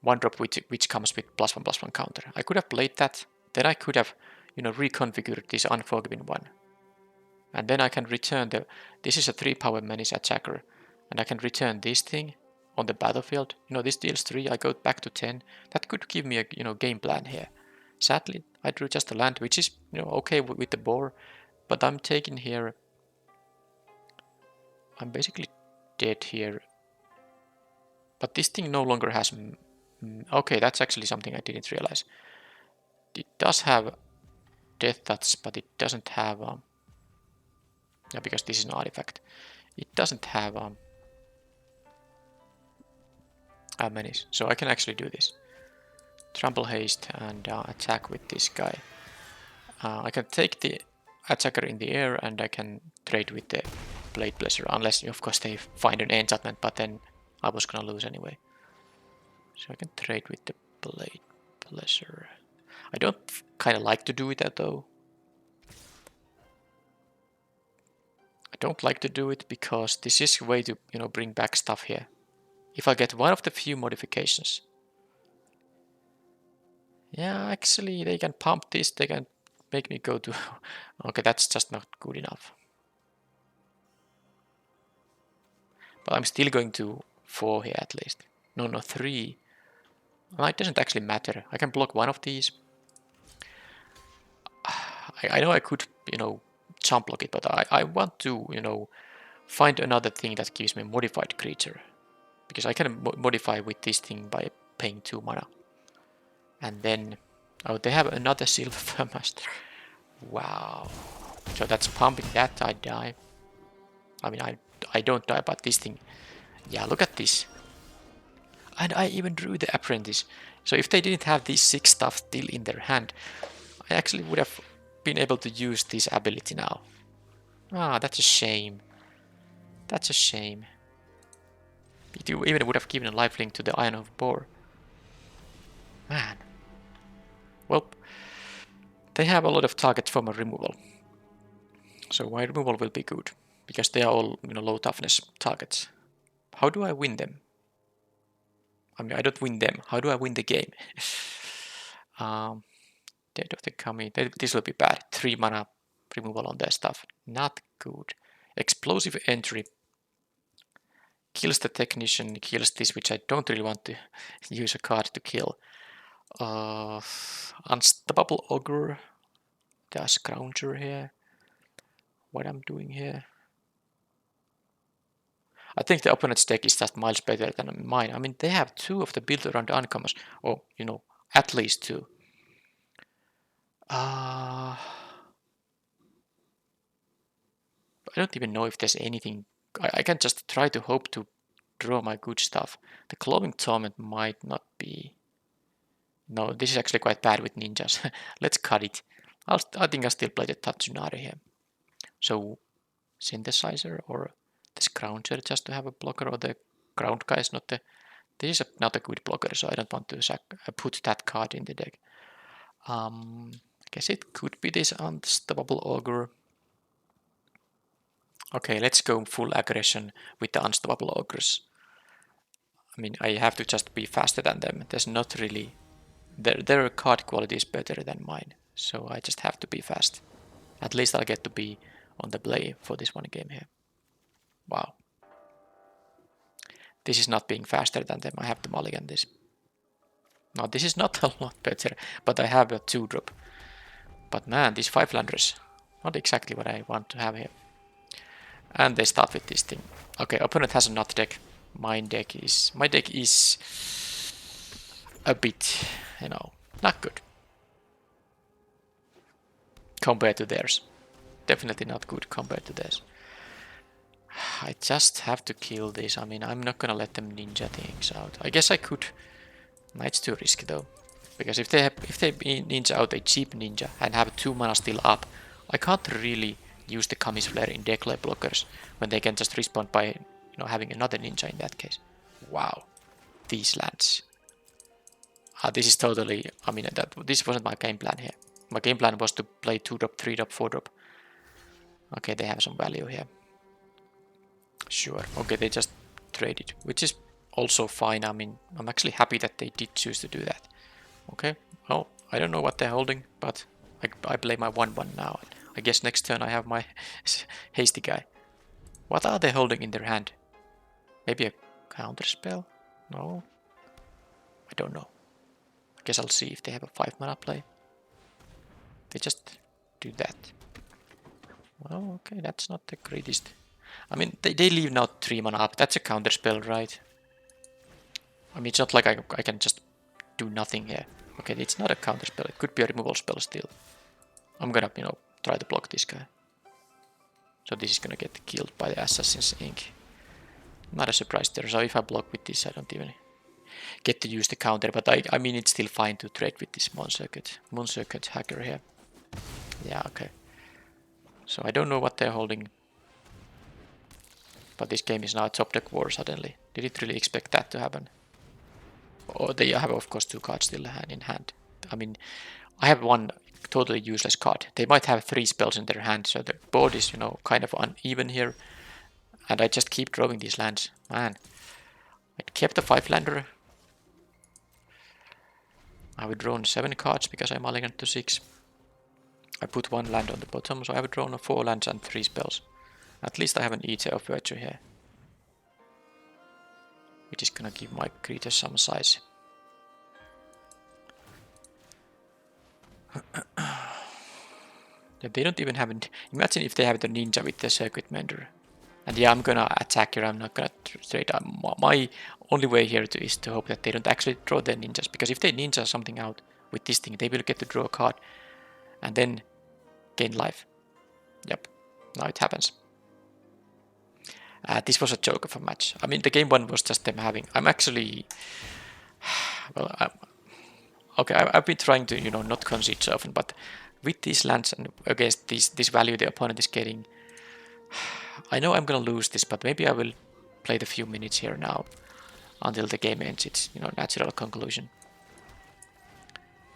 1-drop which comes with +1/+1 counter, I could have played that. Then I could have, reconfigured this Unforgiven one. And then I can return this is a 3-power menace attacker, and I can return this thing on the battlefield. This deals 3, I go back to 10. That could give me a, game plan here. Sadly, I drew just a land, which is, okay with the boar, but I'm taking here... I'm basically dead here. But this thing no longer has... Okay, that's actually something I didn't realize. It does have Death Touch, but it doesn't have... yeah, because this is an artifact. It doesn't have menace, so I can actually do this. Trample Haste and attack with this guy. I can take the attacker in the air, and I can trade with the Blade Pleasure, unless of course they find an enchantment, but then I was gonna lose anyway. So I can trade with the Blade Pleasure. I don't kind of like to do it though. I don't like to do it because this is a way to, bring back stuff here. If I get one of the few modifications. Yeah, actually they can pump this, they can make me go to... Okay, that's just not good enough. But I'm still going to 4 here at least. No, 3. Well, it doesn't actually matter. I can block one of these. I know I could, jump block it, but I want to, find another thing that gives me a modified creature. Because I can modify with this thing by paying 2 mana. And then... Oh, they have another Silver Master. Wow. So that's pumping that, I die. I mean, I don't die, but this thing... Yeah, look at this. And I even drew the Apprentice. So if they didn't have these 6 stuff still in their hand, I actually would have been able to use this ability now. Ah, that's a shame. That's a shame. It even would have given a lifelink to the Iron of Boar. Man. Well, they have a lot of targets for my removal. So my removal will be good. Because they are all, low toughness targets. How do I win them? I mean, I don't win them. How do I win the game? Dead of the Kami. This will be bad. 3 mana removal on their stuff. Not good. Explosive Entry. Kills the Technician. Kills this, which I don't really want to use a card to kill. Unstoppable Ogre. There's Scrounger here. What I'm doing here. I think the opponent's deck is just miles better than mine. I mean, they have 2 of the build around the uncommons. Or, at least 2. I don't even know if there's anything I can just try to hope to draw my good stuff. The Glowing Torment might not be... No, this is actually quite bad with ninjas. Let's cut it. I think I'll still play the Tatsunari here. So, Synthesizer or the Scrounger just to have a blocker, or the Ground guy is not the... This is not a good blocker, so I don't want to put that card in the deck. I guess it could be this Unstoppable Ogre. Okay, let's go full aggression with the Unstoppable Ogres. I mean, I have to just be faster than them. There's not really... Their card quality is better than mine, so I just have to be fast. At least I'll get to be on the play for this one game here. Wow. This is not being faster than them. I have to mulligan this. Now this is not a lot better, but I have a 2-drop. But man, these 5-landers, not exactly what I want to have here. And they start with this thing. Okay, opponent has a nut deck. My deck is a bit, you know, not good compared to theirs. Definitely not good compared to theirs. I just have to kill this. I mean, I'm not gonna let them ninja things out. I guess I could. No, it's too risky though, because if they ninja out a cheap ninja and have 2 mana still up, I can't really use the Kami's Flare in declare blockers when they can just respond by, you know, having another ninja in that case. Wow, these lands. This is totally. I mean, this wasn't my game plan here. My game plan was to play 2-drop, 3-drop, 4-drop. Okay, they have some value here. Sure. Okay, they just traded, which is also fine. I mean, I'm actually happy that they did choose to do that. Okay. Well, I don't know what they're holding, but I play my 1/1 now. I guess next turn I have my hasty guy. What are they holding in their hand? Maybe a counter spell? No. I don't know. I guess I'll see if they have a 5-mana play. They just do that. Well, okay, that's not the greatest. I mean, they leave now 3 mana up. That's a counter spell, right? I mean, it's not like I can just do nothing here. Okay, it's not a counter spell. It could be a removal spell still. I'm gonna, you know, try to block this guy. So this is gonna get killed by the Assassin's Ink. Not a surprise there. So if I block with this, I don't even get to use the counter. But I mean, it's still fine to trade with this Moon Circuit hacker here. Yeah, okay. So I don't know what they're holding. But this game is now a top deck war suddenly. Did it really expect that to happen? Or they have, of course, 2 cards still in hand. I mean, I have 1 totally useless card. They might have 3 spells in their hand, so the board is, you know, kind of uneven here. And I just keep drawing these lands. Man, I kept a 5-lander. I have drawn 7 cards because I mulliganed to 6. I put 1 land on the bottom, so I have drawn 4 lands and 3 spells. At least I have an Eater of Virtue here, which is gonna give my creature some size. They don't even have it. Imagine if they have the ninja with the circuit mender. And yeah, I'm gonna attack here. I'm not gonna trade. My only way here is to hope that they don't actually draw their ninjas, because if they ninja something out with this thing, they will get to draw a card and then gain life. Yep, now it happens. This was a joke of a match. I mean, the game 1 was just them having... I'm actually... Well, okay, I've been trying to, you know, not concede so often, but with these lands and against this value the opponent is getting... I know I'm gonna lose this, but maybe I will play the few minutes here now until the game ends. It's, you know, natural conclusion.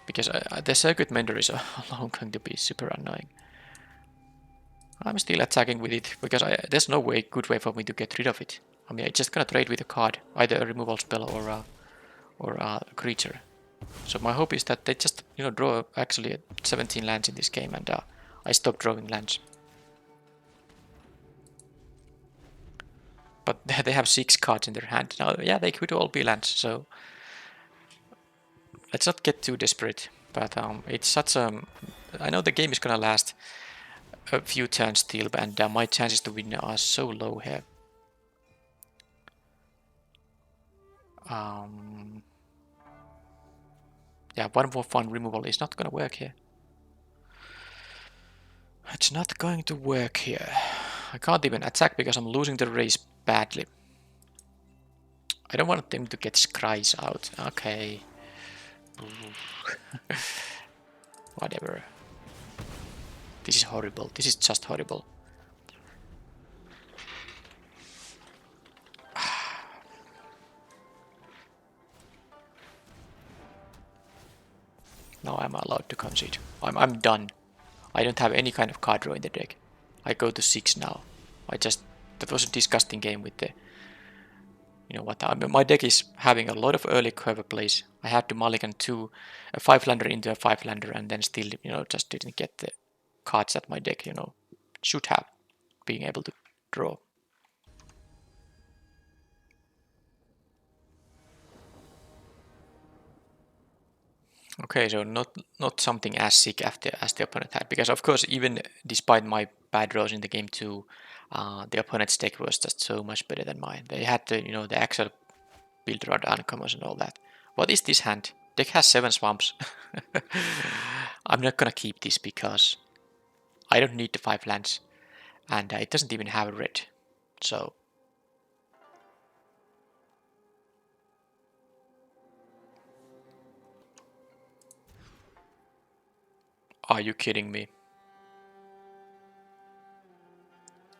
Because the circuit mender is going to be super annoying. I'm still attacking with it, because there's no good way for me to get rid of it. I mean, I'm just gonna trade with a card, either a removal spell or a creature. So my hope is that they just, you know, draw actually 17 lands in this game, and I stop drawing lands. But they have 6 cards in their hand now. Yeah, they could all be lands. So let's not get too desperate. But it's such a... I know the game is gonna last a few turns still, and my chances to win are so low here. Yeah, 1/1 removal is not gonna work here. It's not going to work here. I can't even attack because I'm losing the race badly. I don't want them to get scries out. Okay. Whatever. This is horrible. This is just horrible. Now I'm allowed to concede. I'm done. I don't have any kind of card draw in the deck. I go to 6 now. That was a disgusting game with the, you know what, my deck is having a lot of early curve plays. I had to mulligan a 5-lander into a 5-lander and then still, you know, just didn't get the cards that my deck, you know, should have being able to draw. Okay, so not something as sick as the opponent had, because of course, even despite my bad draws in the game too, the opponent's deck was just so much better than mine. They had the, you know, the actual build around uncommons and all that. What is this hand? Deck has 7 swamps. I'm not gonna keep this because I don't need the 5 lands, and it doesn't even have a red. So are you kidding me?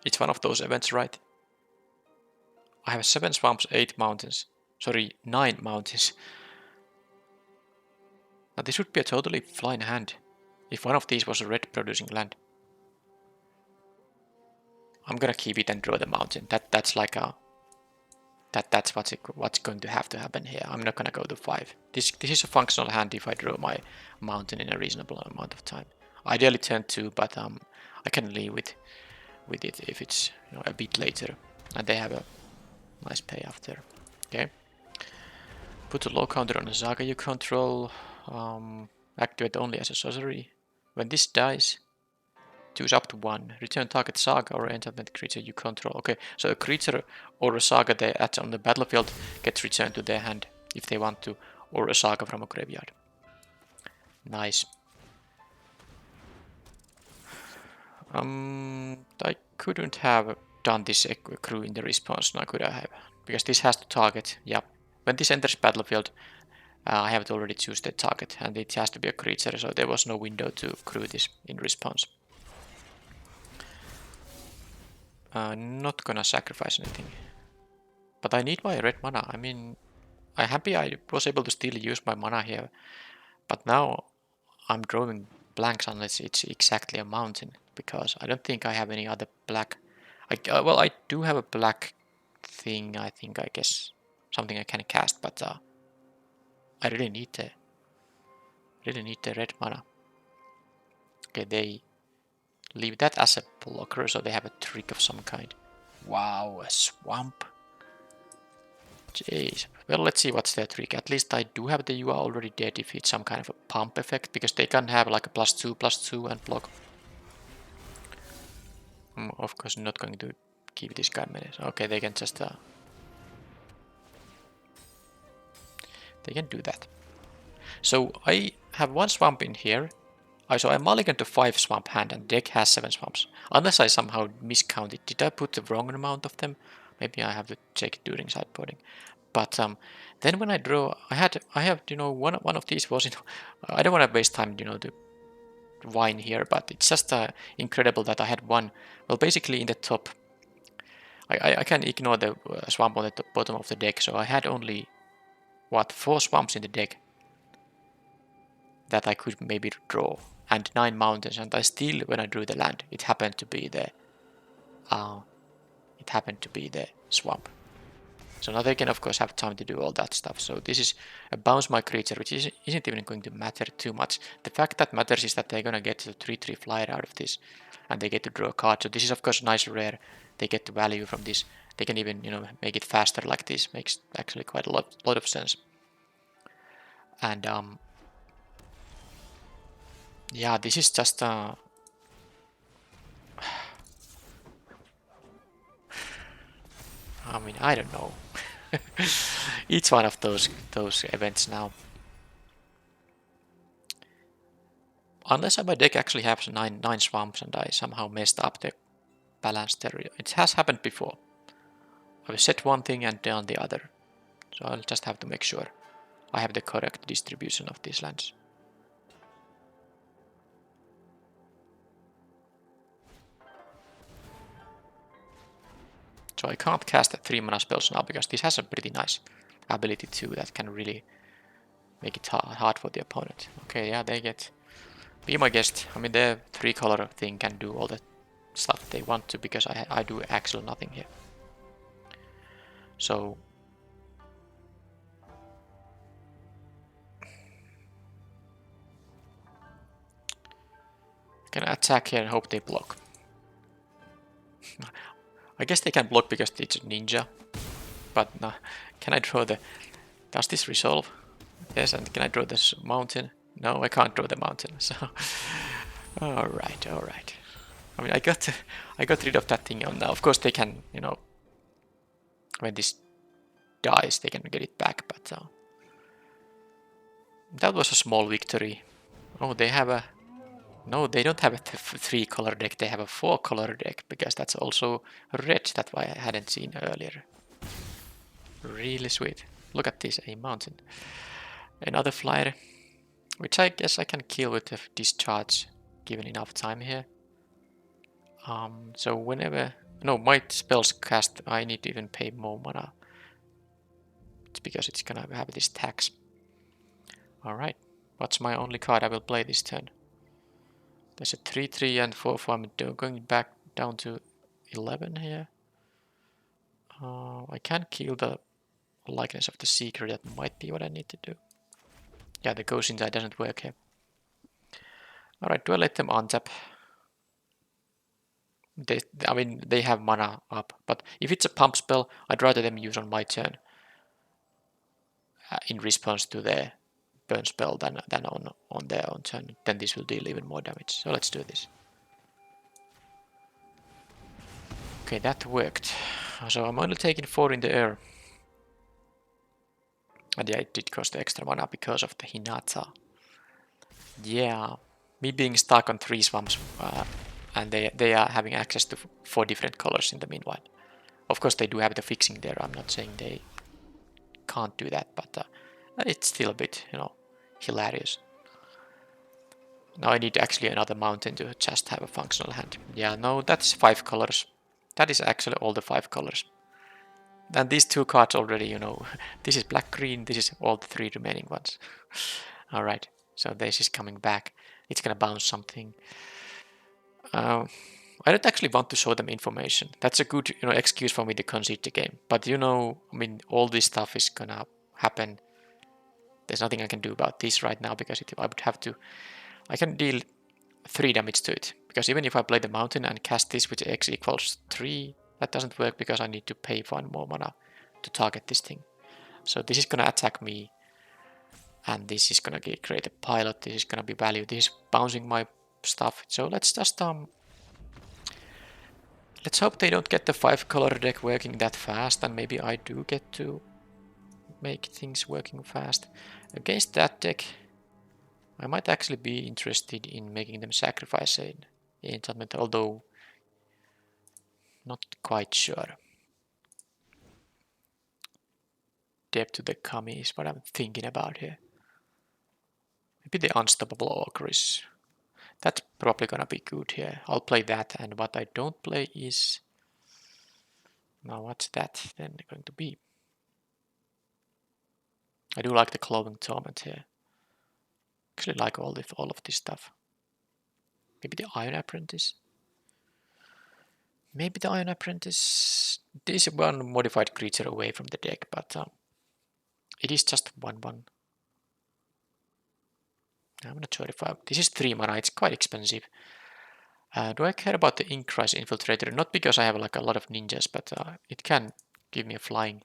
It's one of those events, right? I have 7 swamps, 8 mountains. Sorry, 9 mountains. Now this would be a totally fine hand if one of these was a red producing land. I'm gonna keep it and draw the mountain. That's like a that's what's going to have to happen here. I'm not gonna go to 5. This is a functional hand if I draw my mountain in a reasonable amount of time. Ideally turn 2, but I can live with it if it's, you know, a bit later. And they have a nice payoff there. Okay. Put a low counter on a saga you control. Activate only as a sorcery. When this dies, choose up to 1. Return target saga or enchantment creature you control. Okay, so a creature or a saga they add on the battlefield gets returned to their hand if they want to, or a saga from a graveyard. Nice. I couldn't have done this crew in the response now, could I have? Because this has to target, yeah. When this enters battlefield, I have to already choose the target, and it has to be a creature, so there was no window to crew this in response. Not gonna sacrifice anything. But I need my red mana. I mean, I'm happy I was able to still use my mana here. But now I'm drawing blanks unless it's exactly a mountain, because I don't think I have any other black. Well, I do have a black thing, I think, I guess. Something I can cast, but I really need the red mana. Okay, they leave that as a blocker, so they have a trick of some kind. Wow, a swamp. Jeez. Well, let's see what's their trick. At least I do have the you are already dead if it's some kind of a pump effect, because they can have like a +2/+2 and block. Of course, I'm not going to keep this guy menace. Okay, they can just they can do that. So I have 1 swamp in here. So I mulligan to 5 swamp hand, and deck has 7 swamps. Unless I somehow miscounted. Did I put the wrong amount of them? Maybe I have to check during sideboarding. But then when I draw, I have, you know, one of these was, you know, I don't want to waste time, you know, to whine here, but it's just incredible that I had one. Well, basically in the top, I can ignore the swamp on the bottom of the deck, so I had only, what, 4 swamps in the deck that I could maybe draw, and 9 mountains, and I still, when I drew the land, it happened to be the swamp. So now they can of course have time to do all that stuff. So this is a bounce my creature, which isn't even going to matter too much. The fact that matters is that they're gonna get the 3/3 flyer out of this, and they get to draw a card. So this is of course nice rare. They get the value from this. They can even, you know, make it faster like this. Makes actually quite a lot of sense. And yeah, this is just I mean, I don't know. It's one of those events now. Unless my deck actually has nine swamps and I somehow messed up the balanced there. It has happened before. I've said one thing and done the other. So I'll just have to make sure I have the correct distribution of these lands. So I can't cast 3 mana spells now because this has a pretty nice ability too that can really make it hard for the opponent. Okay, yeah, they get... Be my guest. I mean, the 3-color thing can do all the stuff they want to because I do actually nothing here. So... I can attack here and hope they block. I guess they can block because it's a ninja. But no, can I draw the... Does this resolve? Yes, and can I draw this mountain? No, I can't draw the mountain, so... Alright, alright. I mean, I got rid of that thing on now. Of course they can, you know... When this dies, they can get it back, but... that was a small victory. Oh, they have a... No, they don't have a 3-color deck, they have a 4-color deck, because that's also red, that's why I hadn't seen earlier. Really sweet. Look at this, a mountain. Another flyer, which I guess I can kill with a discharge, given enough time here. So whenever... No, my spells cast, I need to even pay more mana. It's because it's gonna have this tax. Alright, what's my only card I will play this turn? There's a 3-3 and 4-4. I'm going back down to 11 here. I can kill the likeness of the seeker. That might be what I need to do. Yeah, the ghost inside doesn't work here. Alright, do I let them untap? I mean, they have mana up, but if it's a pump spell, I'd rather them use on my turn in response to their burn spell than on their own turn. Then this will deal even more damage. So let's do this. Okay, that worked. So I'm only taking 4 in the air. And yeah, it did cost extra mana because of the Hinata. Yeah, me being stuck on 3 swamps, and they are having access to 4 different colors in the meanwhile. Of course, they do have the fixing there. I'm not saying they can't do that, but it's still a bit, you know, hilarious. Now I need actually another mountain to just have a functional hand. Yeah, no, that's 5 colors. That is actually all the 5 colors. And these 2 cards already, you know, this is black-green, this is all the 3 remaining ones. Alright, so this is coming back. It's gonna bounce something. I don't actually want to show them information. That's a good, you know, excuse for me to concede the game. But you know, I mean, all this stuff is gonna happen. There's nothing I can do about this right now because I would have to... I can deal 3 damage to it. Because even if I play the mountain and cast this with x equals 3, that doesn't work because I need to pay 1 more mana to target this thing. So this is gonna attack me. And this is gonna create a pilot. This is gonna be value. This is bouncing my stuff. So let's just let's hope they don't get the 5-color deck working that fast, and maybe I do get to make things working fast. Against that deck, I might actually be interested in making them sacrifice an enchantment, although not quite sure. Depth to the Kami is what I'm thinking about here. Maybe the Unstoppable Ogre is... That's probably gonna be good here. I'll play that, and what I don't play is... Now what's that then going to be? I do like the Cloven Torment here. Actually like all of this stuff. Maybe the Iron Apprentice? Maybe the Iron Apprentice... This is one modified creature away from the deck, but it is just 1/1. I'm not sure if this is 3 mana, it's quite expensive. Do I care about the Inkrise Infiltrator? Not because I have like a lot of ninjas, but it can give me a flying.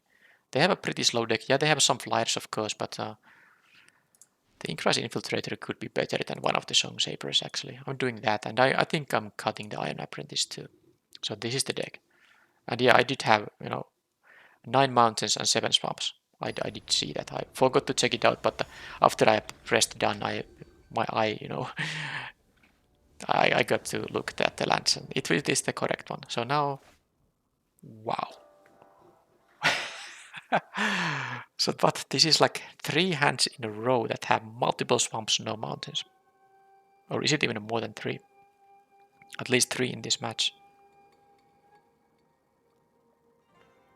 They have a pretty slow deck. Yeah, they have some flyers of course, but the Inkrise Infiltrator could be better than one of the Song Sabers actually. I'm doing that, and I think I'm cutting the Iron Apprentice too. So this is the deck. And yeah, I did have, you know, 9 mountains and 7 swamps. I did see that. I forgot to check it out, but after I pressed done, my eye, you know, I got to look at the lands, and it is the correct one. So now, wow. So, but this is like 3 hands in a row that have multiple swamps, no mountains. Or is it even more than 3? At least 3 in this match.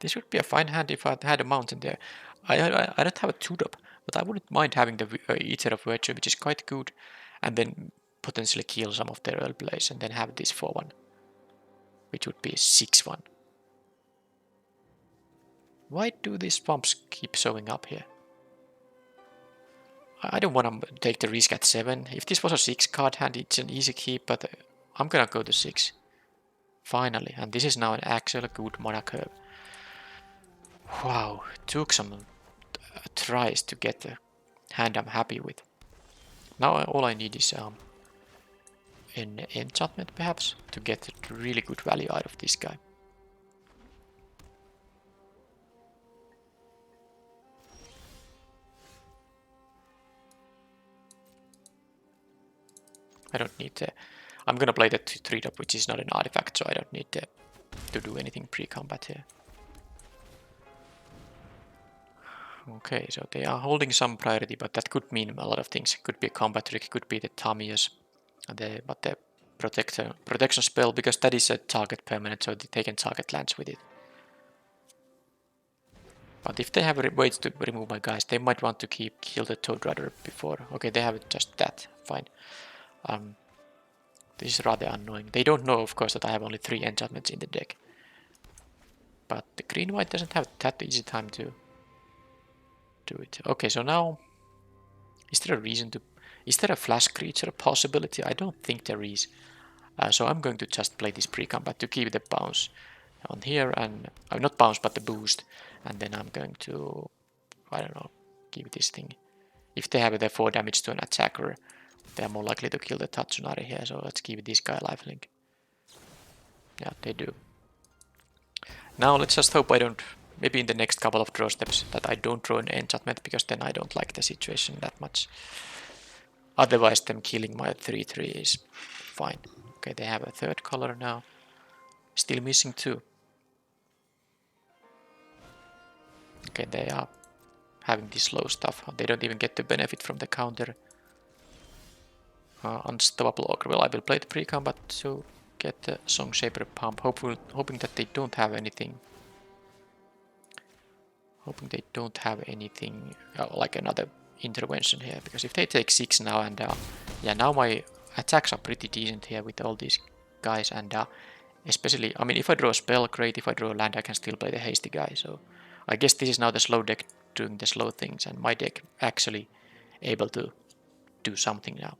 This would be a fine hand if I had a mountain there. I don't have a 2-drop, but I wouldn't mind having the Eater of Virtue, which is quite good, and then potentially kill some of their early plays, and then have this 4-1, which would be a 6-1. Why do these swamps keep showing up here? I don't want to take the risk at 7. If this was a 6 card hand, it's an easy keep, but I'm gonna go to 6. Finally, and this is now an actual good mana curve. Wow, took some tries to get the hand I'm happy with. Now all I need is an enchantment perhaps to get really good value out of this guy. I don't need the... I'm gonna play the 3-drop, which is not an artifact, so I don't need to do anything pre-combat here. Okay, so they are holding some priority, but that could mean a lot of things. Could be a combat trick, could be the Tamiya's, but the protection spell, because that is a target permanent, so they can target lands with it. But if they have ways to remove my guys, they might want to kill the Toad Rider before. Okay, they have just that. Fine. This is rather annoying. They don't know, of course, that I have only 3 enchantments in the deck. But the green-white doesn't have that easy time to do it. Okay, so now... Is there a reason to... Is there a flash creature possibility? I don't think there is. So I'm going to just play this pre-combat to keep the bounce on here, and... not bounce, but the boost. And then I'm going to... I don't know, give this thing... If they have the 4 damage to an attacker, they are more likely to kill the Tatsunari here, so let's give this guy lifelink. Yeah, they do. Now let's just hope I don't... Maybe in the next couple of draw steps that I don't draw an enchantment, because then I don't like the situation that much. Otherwise them killing my 3-3 is fine. Okay, they have a 3rd color now. Still missing 2. Okay, they are having this slow stuff. They don't even get the benefit from the counter. Unstoppable Ogre. Well, I will play the pre-combat to get the Song Shaper pump, hoping that they don't have anything. Hoping they don't have anything like another intervention here, because if they take 6 now, and yeah, now my attacks are pretty decent here with all these guys, and especially, I mean, if I draw a spell, great. If I draw a land, I can still play the hasty guy. So I guess this is now the slow deck doing the slow things, and my deck actually able to do something now.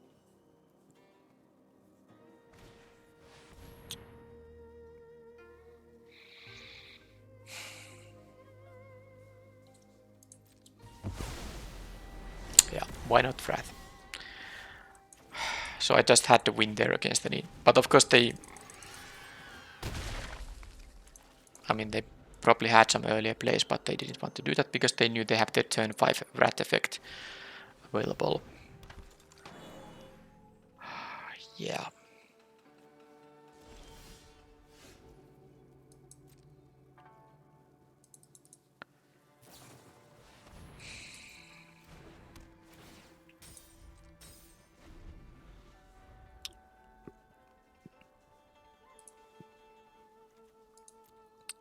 Yeah, why not Wrath? So I just had to win there against the need. But of course they... I mean, they probably had some earlier plays, but they didn't want to do that because they knew they have the turn 5 Wrath effect available. Yeah.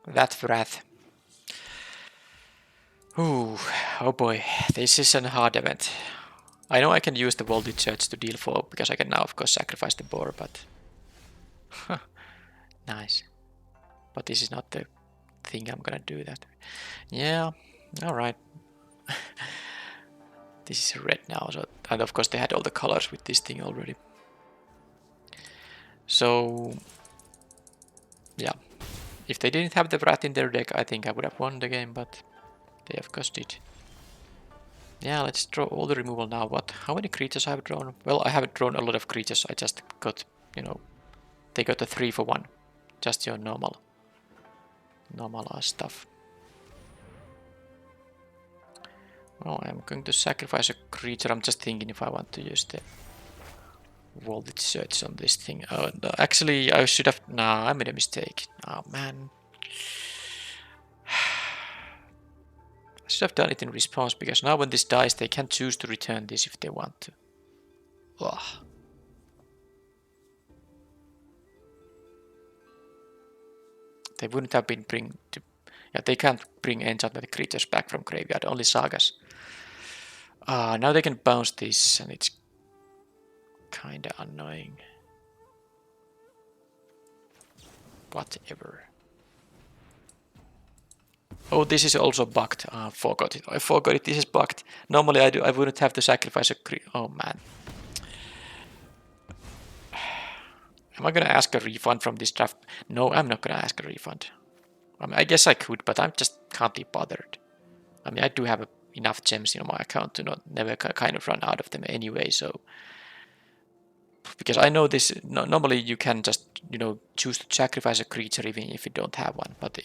That Wrath. Ooh, oh boy, this is a hard event. I know I can use the Voltage Surge to deal 4, because I can now of course sacrifice the boar, but... Nice. But this is not the thing I'm gonna do that. Yeah, alright. This is red now, so, and of course they had all the colors with this thing already. So... Yeah. If they didn't have the Wrath in their deck, I think I would have won the game, but they of course did. Yeah, let's draw all the removal now. What? How many creatures I have drawn? Well, I haven't drawn a lot of creatures. I just got, you know, they got a 3 for 1. Just your normal stuff. Well, I'm going to sacrifice a creature. I'm just thinking if I want to use the voltage search on this thing. Oh, no, actually, I should have. Nah, I made a mistake. Oh man. I should have done it in response because now when this dies, they can choose to return this if they want to. Ugh. They wouldn't have been yeah, they can't bring enchanted creatures back from graveyard, only sagas. Now they can bounce this and it's kinda annoying. Whatever. Oh, this is also bugged. I forgot it. I forgot it. This is bugged. Normally I wouldn't have to sacrifice a oh man. Am I gonna ask a refund from this draft? No, I'm not gonna ask a refund. I mean, I guess I could, but I just can't be bothered. I mean, I do have enough gems in my account to never kind of run out of them anyway, so... Because I know this, normally you can just, choose to sacrifice a creature even if you don't have one, but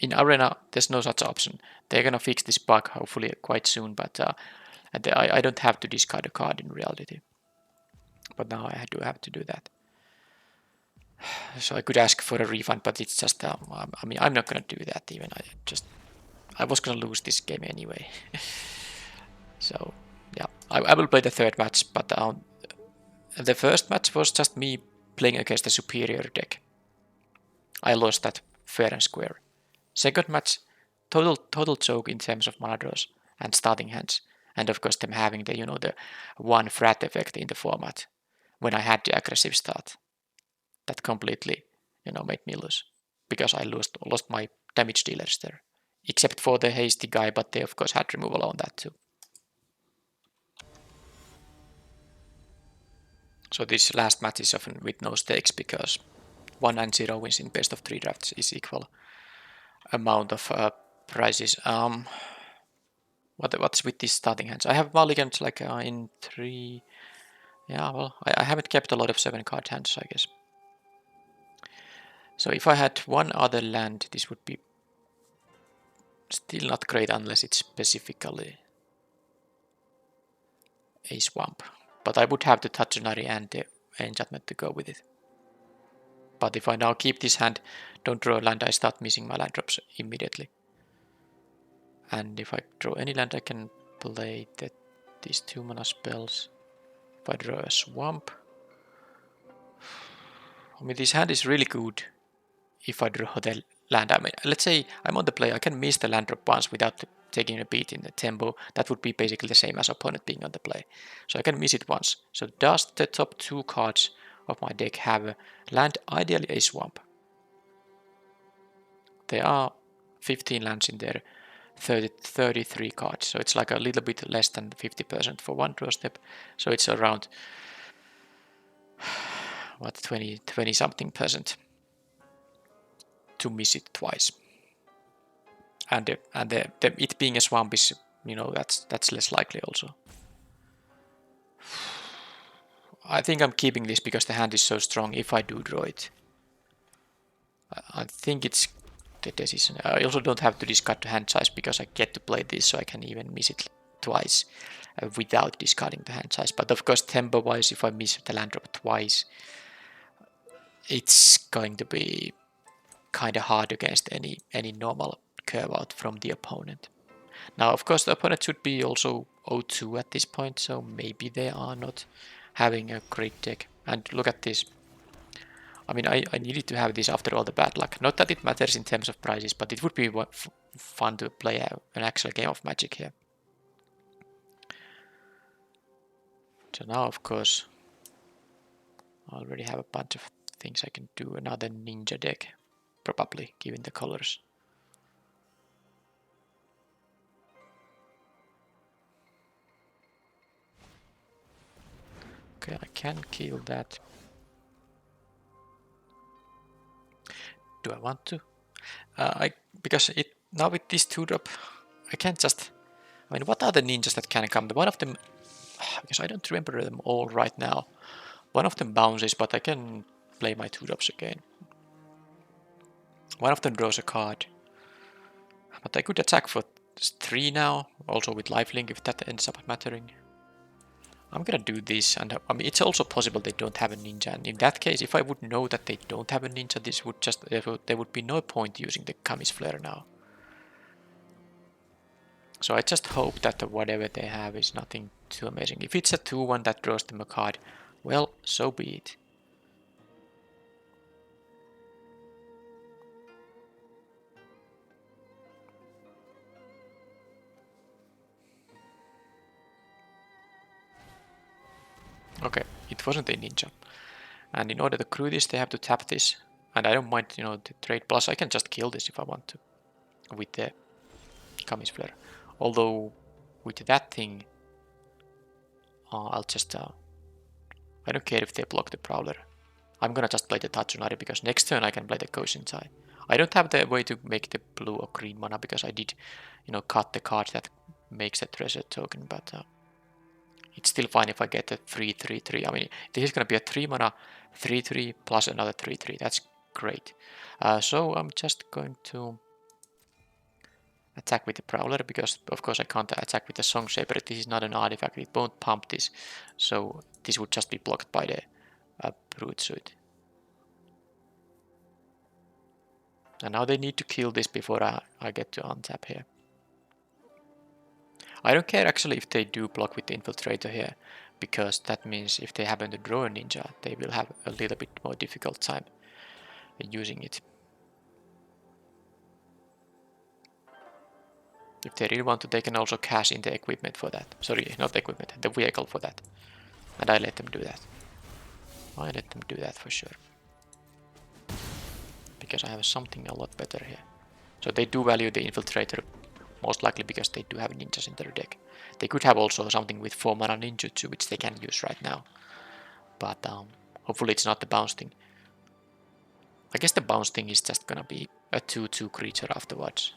in Arena, there's no such option. They're gonna fix this bug, hopefully quite soon, but I don't have to discard a card in reality. But now I do have to do that. So I could ask for a refund, but it's just, I mean, I'm not gonna do that even. I was gonna lose this game anyway. So, yeah, I will play the third match, but the first match was just me playing against a superior deck. I lost that fair and square. Second match, total joke in terms of mana draws and starting hands, and of course them having the the one frat effect in the format when I had the aggressive start. That completely made me lose because I lost my damage dealers there, except for the hasty guy, but they of course had removal on that too. So this last match is often with no stakes because 1 and 0 wins in best of 3 drafts is equal amount of prizes. What's with these starting hands? I have mulligans like in 3. Yeah, well, I haven't kept a lot of 7 card hands, I guess. So if I had one other land, this would be still not great unless it's specifically a swamp. But I would have the Tatsunari and the enchantment to go with it. But if I now keep this hand, don't draw a land, I start missing my land drops immediately. And if I draw any land, I can play these 2 mana spells. If I draw a swamp, I mean, this hand is really good if I draw the land. I mean, let's say I'm on the play, I can miss the land drop once without taking a beat in the tempo. That would be basically the same as opponent being on the play. So I can miss it once. So does the top 2 cards of my deck have a land, ideally a swamp? There are 15 lands in there, 33 cards, so it's like a little bit less than 50% for one draw step. So it's around 20 something percent to miss it twice. And it being a swamp is, that's less likely also. I think I'm keeping this because the hand is so strong if I do draw it. I think it's the decision. I also don't have to discard the hand size because I get to play this, so I can even miss it twice without discarding the hand size. But of course, tempo wise, if I miss the land drop twice, it's going to be kind of hard against any normal curve out from the opponent. Now, of course, the opponent should be also 0-2 at this point, so maybe they are not having a great deck. And look at this. I mean, I needed to have this after all the bad luck. Not that it matters in terms of prizes, but it would be fun to play an actual game of Magic here. So now, of course, I already have a bunch of things I can do. Another ninja deck, probably, given the colors. Okay, I can kill that. Do I want to? Because now with this 2-drop, I can't just... I mean, what are the ninjas that can come? One of them... Because I don't remember them all right now. One of them bounces, but I can play my 2-drops again. One of them draws a card. But I could attack for 3 now, also with lifelink if that ends up mattering. I'm gonna do this, and I mean it's also possible they don't have a ninja, and in that case, if I would know that they don't have a ninja, this would just there would be no point using the Kami's flare now. So I just hope that whatever they have is nothing too amazing. If it's a 2-1 that draws them a card, well, so be it. Okay, it wasn't a ninja. And in order to crew this, they have to tap this. And I don't mind, you know, the trade. Plus, I can just kill this if I want to. With the Kami's flare. Although, with that thing, I'll just... I don't care if they block the Prowler. I'm gonna just play the Tatsunari because next turn I can play the Koshintai. I don't have the way to make the blue or green mana because I did, you know, cut the card that makes a treasure token, but it's still fine if I get a 3/3/3. I mean, this is gonna be a 3 mana 3/3 plus another 3/3. That's great. So I'm just going to attack with the Prowler because, of course, I can't attack with the Song Shaper. This is not an artifact. It won't pump this, so this would just be blocked by the Brute Suit. And now they need to kill this before I get to untap here. I don't care actually if they do block with the Infiltrator here, because that means if they happen to draw a ninja, they will have a little bit more difficult time using it. If they really want to, they can also cash in the equipment for that. Sorry, not equipment, the vehicle for that. And I let them do that. I let them do that for sure. Because I have something a lot better here. So they do value the Infiltrator, most likely because they do have ninjas in their deck. They could have also something with 4 mana ninjutsu, which they can use right now. But hopefully it's not the bounce thing. I guess the bounce thing is just gonna be a 2/2 creature afterwards.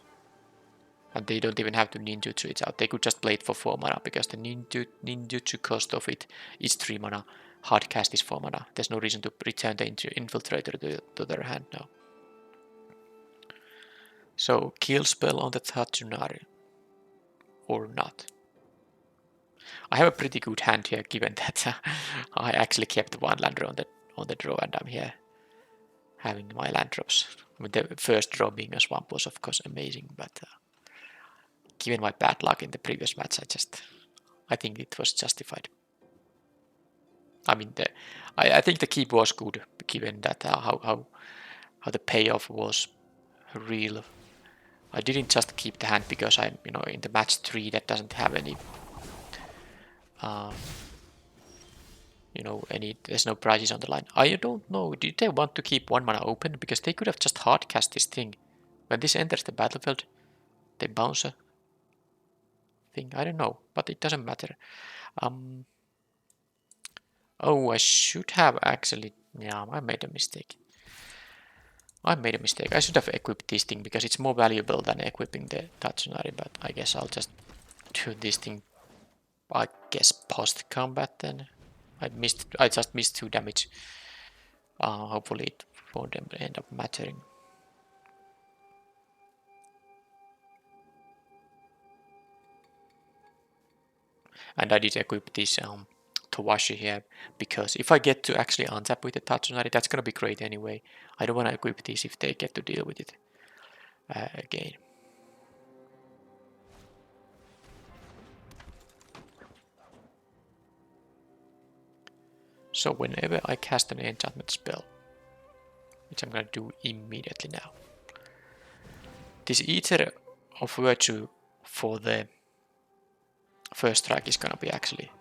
And they don't even have to ninjutsu it out. They could just play it for 4 mana because the ninjutsu cost of it is 3 mana. Hard cast is 4 mana. There's no reason to return the Infiltrator to their hand now. So, kill spell on the Tatsunari. Or not. I have a pretty good hand here, given that I actually kept one lander on the draw, and I'm here having my land drops. I mean, the first draw being a swamp was of course amazing, but given my bad luck in the previous match, I think it was justified. I mean, I think the keep was good, given that how the payoff was real. I didn't just keep the hand because I'm, you know, in the match 3 that doesn't have any, you know, there's no prizes on the line. I don't know, did they want to keep 1 mana open? Because they could have just hard cast this thing. When this enters the battlefield, they bounce a thing. I don't know, but it doesn't matter. Oh, I should have actually, yeah, I made a mistake. I should have equipped this thing because it's more valuable than equipping the Tatsunari, but I guess I'll just do this thing, I guess, post-combat then. I just missed 2 damage. Hopefully it won't end up mattering. And I did equip this Tawashi here, because if I get to actually untap with the Tatsunari, that's gonna be great anyway. I don't want to equip this if they get to deal with it again. So whenever I cast an enchantment spell, which I'm gonna do immediately now, this Ether of Virtue for the first strike is gonna be actually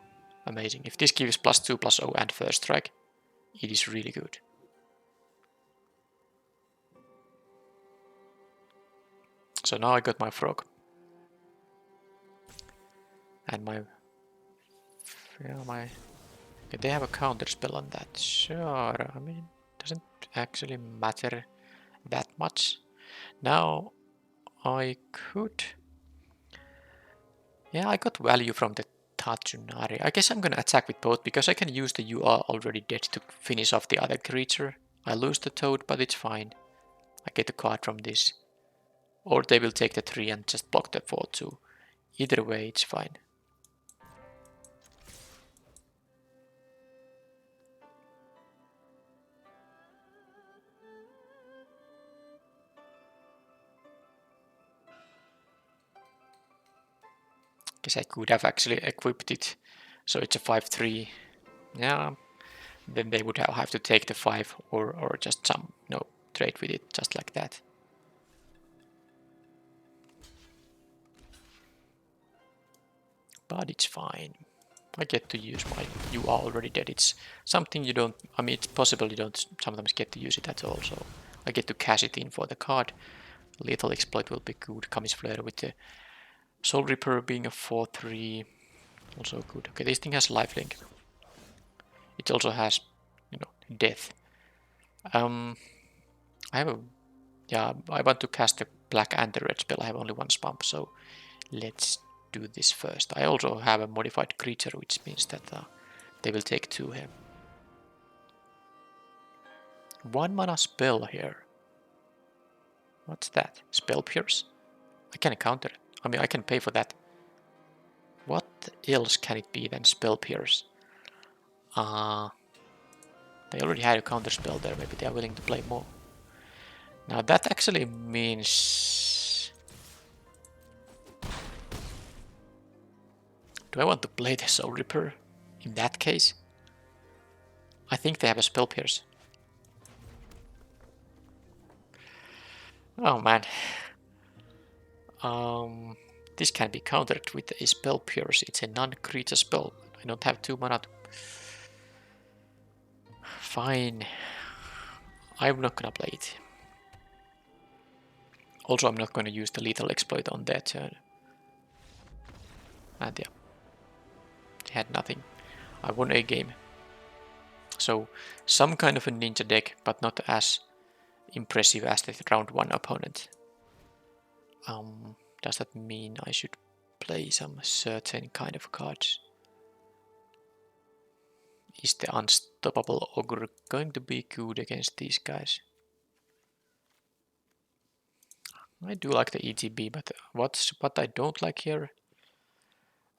amazing. If this gives +2/+0 and first strike, it is really good. So now I got my frog. And they have a counter spell on that. Sure, I mean, doesn't actually matter that much. Now I could... Yeah, I got value from the Tatsunari. I guess I'm gonna attack with both because I can use the "You Are Already Dead" to finish off the other creature. I lose the toad, but it's fine. I get a card from this. Or they will take the 3 and just block the 4/2. Either way, it's fine. guess I could have actually equipped it, so it's a 5-3. Yeah, then they would have to take the 5 or just some, trade with it just like that. But it's fine. I get to use my "you are already dead." It's something you don't, I mean, it's possible you don't sometimes get to use it at all, so I get to cash it in for the card. Lethal Exploit will be good. Kamis Flare with the Soul Reaper being a 4-3, also good. Okay, this thing has lifelink. It also has, death. I have a, yeah, I want to cast the black and the red spell. I have only one spamp, so let's do this first. I also have a modified creature, which means that they will take 2 here. 1 mana spell here. What's that? Spell Pierce? I can counter it. I mean, I can pay for that. What else can it be than Spell Pierce? They already had a counter spell there. Maybe they are willing to play more. Now that actually means... Do I want to play the Soul Reaper in that case? I think they have a Spell Pierce. Oh man. This can be countered with a Spell Pierce. It's a non-creature spell. I don't have 2 mana to... Fine. I'm not gonna play it. Also, I'm not gonna use the Lethal Exploit on that turn. And yeah. They had nothing. I won a game. So, some kind of a ninja deck, but not as impressive as the round 1 opponent. Does that mean I should play some certain kind of cards? Is the Unstoppable Ogre going to be good against these guys? I do like the ETB, but what I don't like here?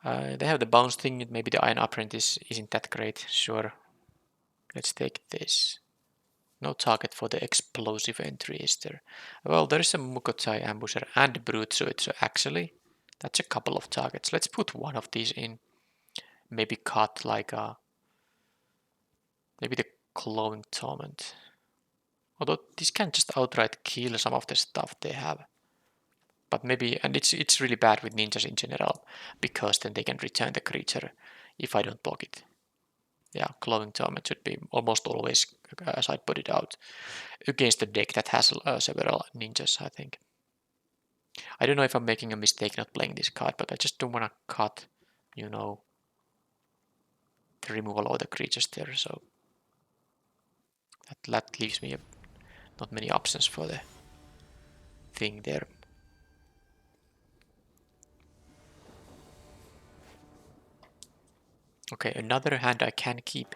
They have the bounce thing, maybe the Iron Apprentice isn't that great, sure. Let's take this. No target for the explosive entry, is there? Well, there is a Mukotai Ambusher and Brute Suit, so actually, that's a couple of targets. Let's put one of these in. Maybe cut like a... Maybe the Glowing Torment. Although this can just outright kill some of the stuff they have. But maybe, and it's really bad with ninjas in general, because then they can return the creature if I don't block it. Yeah, Glowing Torment should be almost always sideboarded out against a deck that has several ninjas, I think. I don't know if I'm making a mistake not playing this card, but I just don't want to cut, the removal of the creatures there, so that leaves me not many options for the thing there. Okay, another hand I can keep.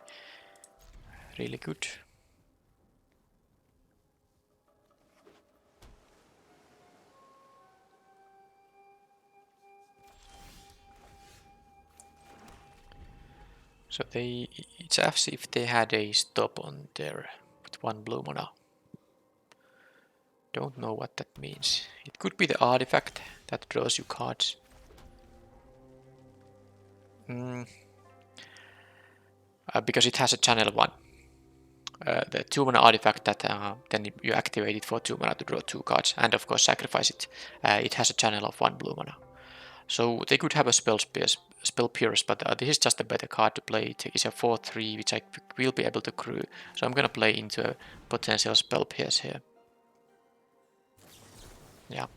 Really good. So it's as if they had a stop on there with 1 blue mana. Don't know what that means. It could be the artifact that draws you cards. Because it has a channel 1. The 2 mana artifact that then you activate it for 2 mana to draw 2 cards, and of course sacrifice it. It has a channel of 1 blue mana. So they could have a Spell Pierce, but this is just a better card to play. It is a 4-3, which I will be able to crew. So I'm gonna play into a potential Spell Pierce here. Yeah.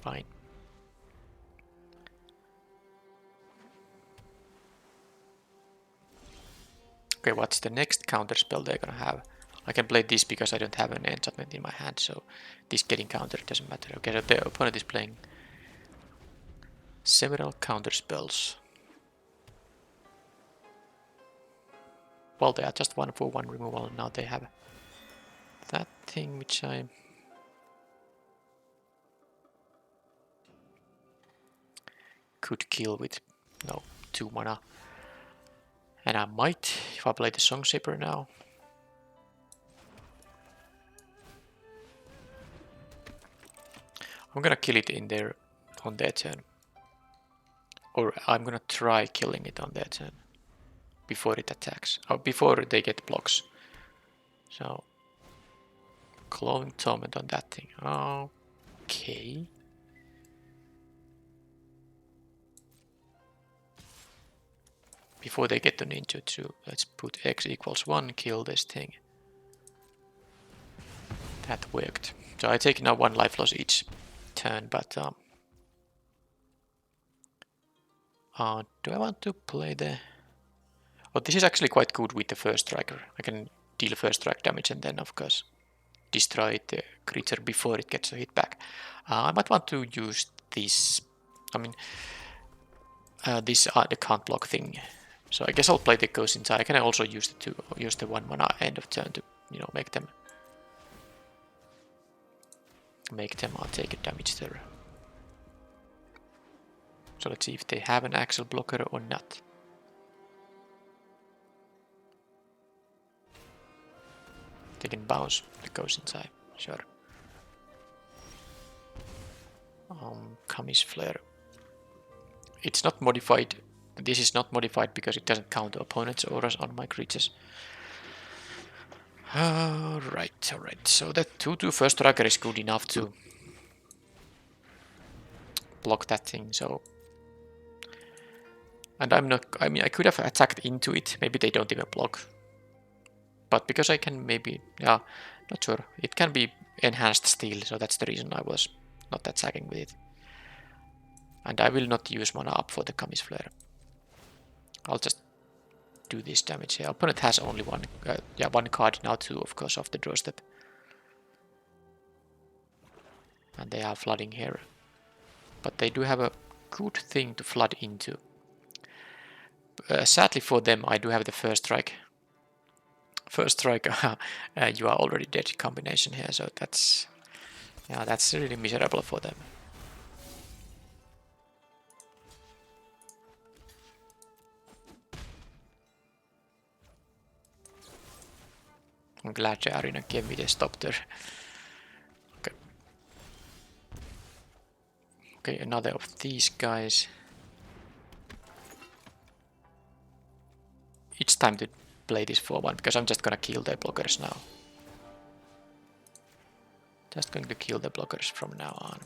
Fine. Okay, what's the next counter spell they're gonna have? I can play this because I don't have an enchantment in my hand, so this getting countered doesn't matter. Okay, so the opponent is playing several counter spells. Well, they are just 1 for 1 removal, and now they have that thing which I could kill with 2 mana. And I might, if I play the Song Shaper now. I'm gonna kill it in there on their turn. Or I'm gonna try killing it on their turn before it attacks, or before they get blocks. So, Glowing Torment on that thing. Okay. Before they get the ninja too, let's put x equals 1, kill this thing. That worked. So I take now 1 life loss each turn, but do I want to play the... Oh, this is actually quite good with the first striker. I can deal first strike damage and then of course destroy the creature before it gets a hit back. I might want to use this, I mean, this the can't block thing. So I guess I'll play the Ghost inside. I can also use the 1 mana end of turn to, you know, make them take a damage there. So let's see if they have an actual blocker or not. They can bounce the Ghost inside, sure. Kami's Flare. It's not modified. This is not modified because it doesn't count the opponent's auras on my creatures. Alright. So that 2/2 first striker is good enough to block that thing, so... And I'm not... I mean, I could have attacked into it. Maybe they don't even block. But because I can maybe... Yeah, not sure. It can be enhanced still, so that's the reason I was not attacking with it. And I will not use mana up for the Kami's Flare. I'll just do this damage here. Opponent has only one card now too, of course, off the doorstep. And they are flooding here. But they do have a good thing to flood into. Sadly for them, I do have the first strike. First strike, you are already dead combination here, so that's... Yeah, that's really miserable for them. I'm glad the arena gave me the stop there. Okay. Okay, another of these guys. It's time to play this for 1 because I'm just gonna kill the blockers now. Just going to kill the blockers from now on.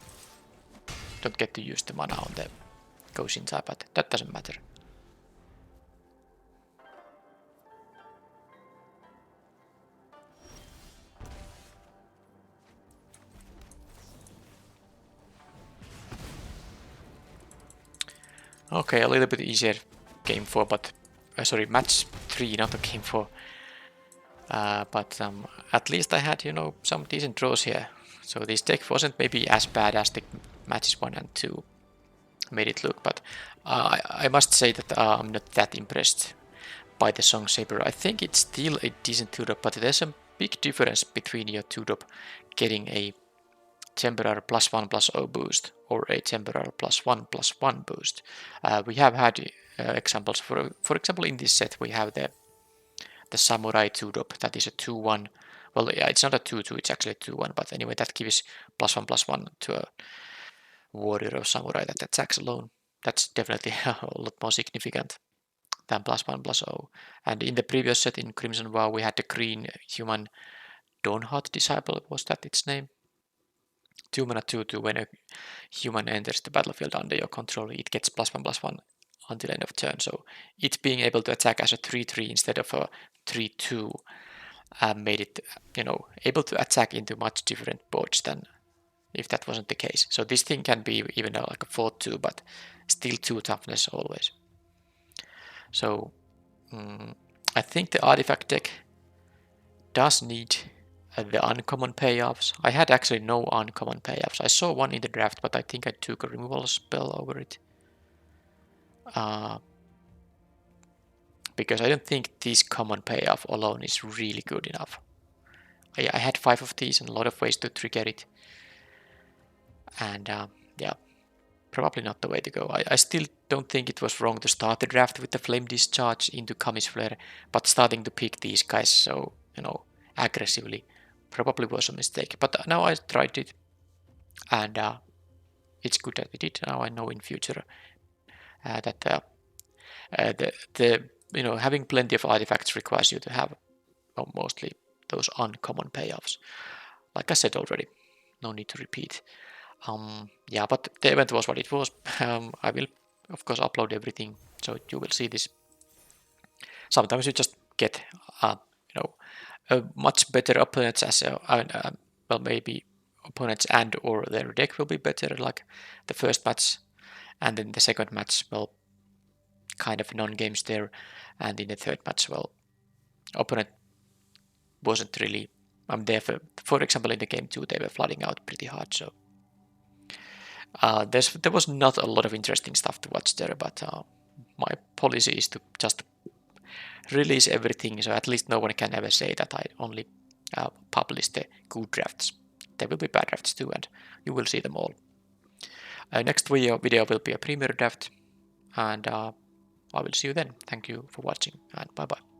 Don't get to use the mana on the Ghost inside, but that doesn't matter. Okay, a little bit easier game 4, but sorry, match 3, not a game 4. But at least I had, you know, some decent draws here. So this deck wasn't maybe as bad as the matches 1 and 2 made it look, but I must say that I'm not that impressed by the Song Saber. I think it's still a decent 2-drop, but there's a big difference between your 2-drop getting a temporary +1/+0 boost or a temporary +1/+1 boost. We have had examples. For example, in this set we have the Samurai 2-drop that is a 2/1. Well, yeah, it's not a 2/2, it's actually a 2/1, but anyway, that gives +1/+1 to a warrior or samurai that attacks alone. That's definitely a lot more significant than +1/+0. And in the previous set in Crimson Vow, we had the green human Dawnheart Disciple, was that its name? 2 mana 2/2, when a human enters the battlefield under your control, it gets +1/+1 until end of turn. So it being able to attack as a 3/3 instead of a 3/2 made it, you know, able to attack into much different boards than if that wasn't the case. So this thing can be even like a 4/2, but still 2 toughness always. So I think the artifact deck does need the uncommon payoffs. I had actually no uncommon payoffs. I saw one in the draft, but I think I took a removal spell over it. Because I don't think this common payoff alone is really good enough. I had 5 of these and a lot of ways to trigger it. And yeah, probably not the way to go. I still don't think it was wrong to start the draft with the Flame Discharge into Kami's Flare, but starting to pick these guys so, you know, aggressively probably was a mistake. But now I tried it, and it's good that we did. Now I know in future having plenty of artifacts requires you to have mostly those uncommon payoffs. Like I said already, no need to repeat. Yeah, but the event was what it was. I will, of course, upload everything, so you will see this. Sometimes you just get, much better opponents well, maybe opponents and or their deck will be better, like the first match, and then the second match, well, kind of non-games there, and in the third match, well, opponent wasn't really there. For example, in the game 2, they were flooding out pretty hard, so there was not a lot of interesting stuff to watch there, but my policy is to just release everything, so at least no one can ever say that I only publish the good drafts. There will be bad drafts too, and you will see them all. Next video will be a premier draft, and I will see you then. Thank you for watching, and bye bye.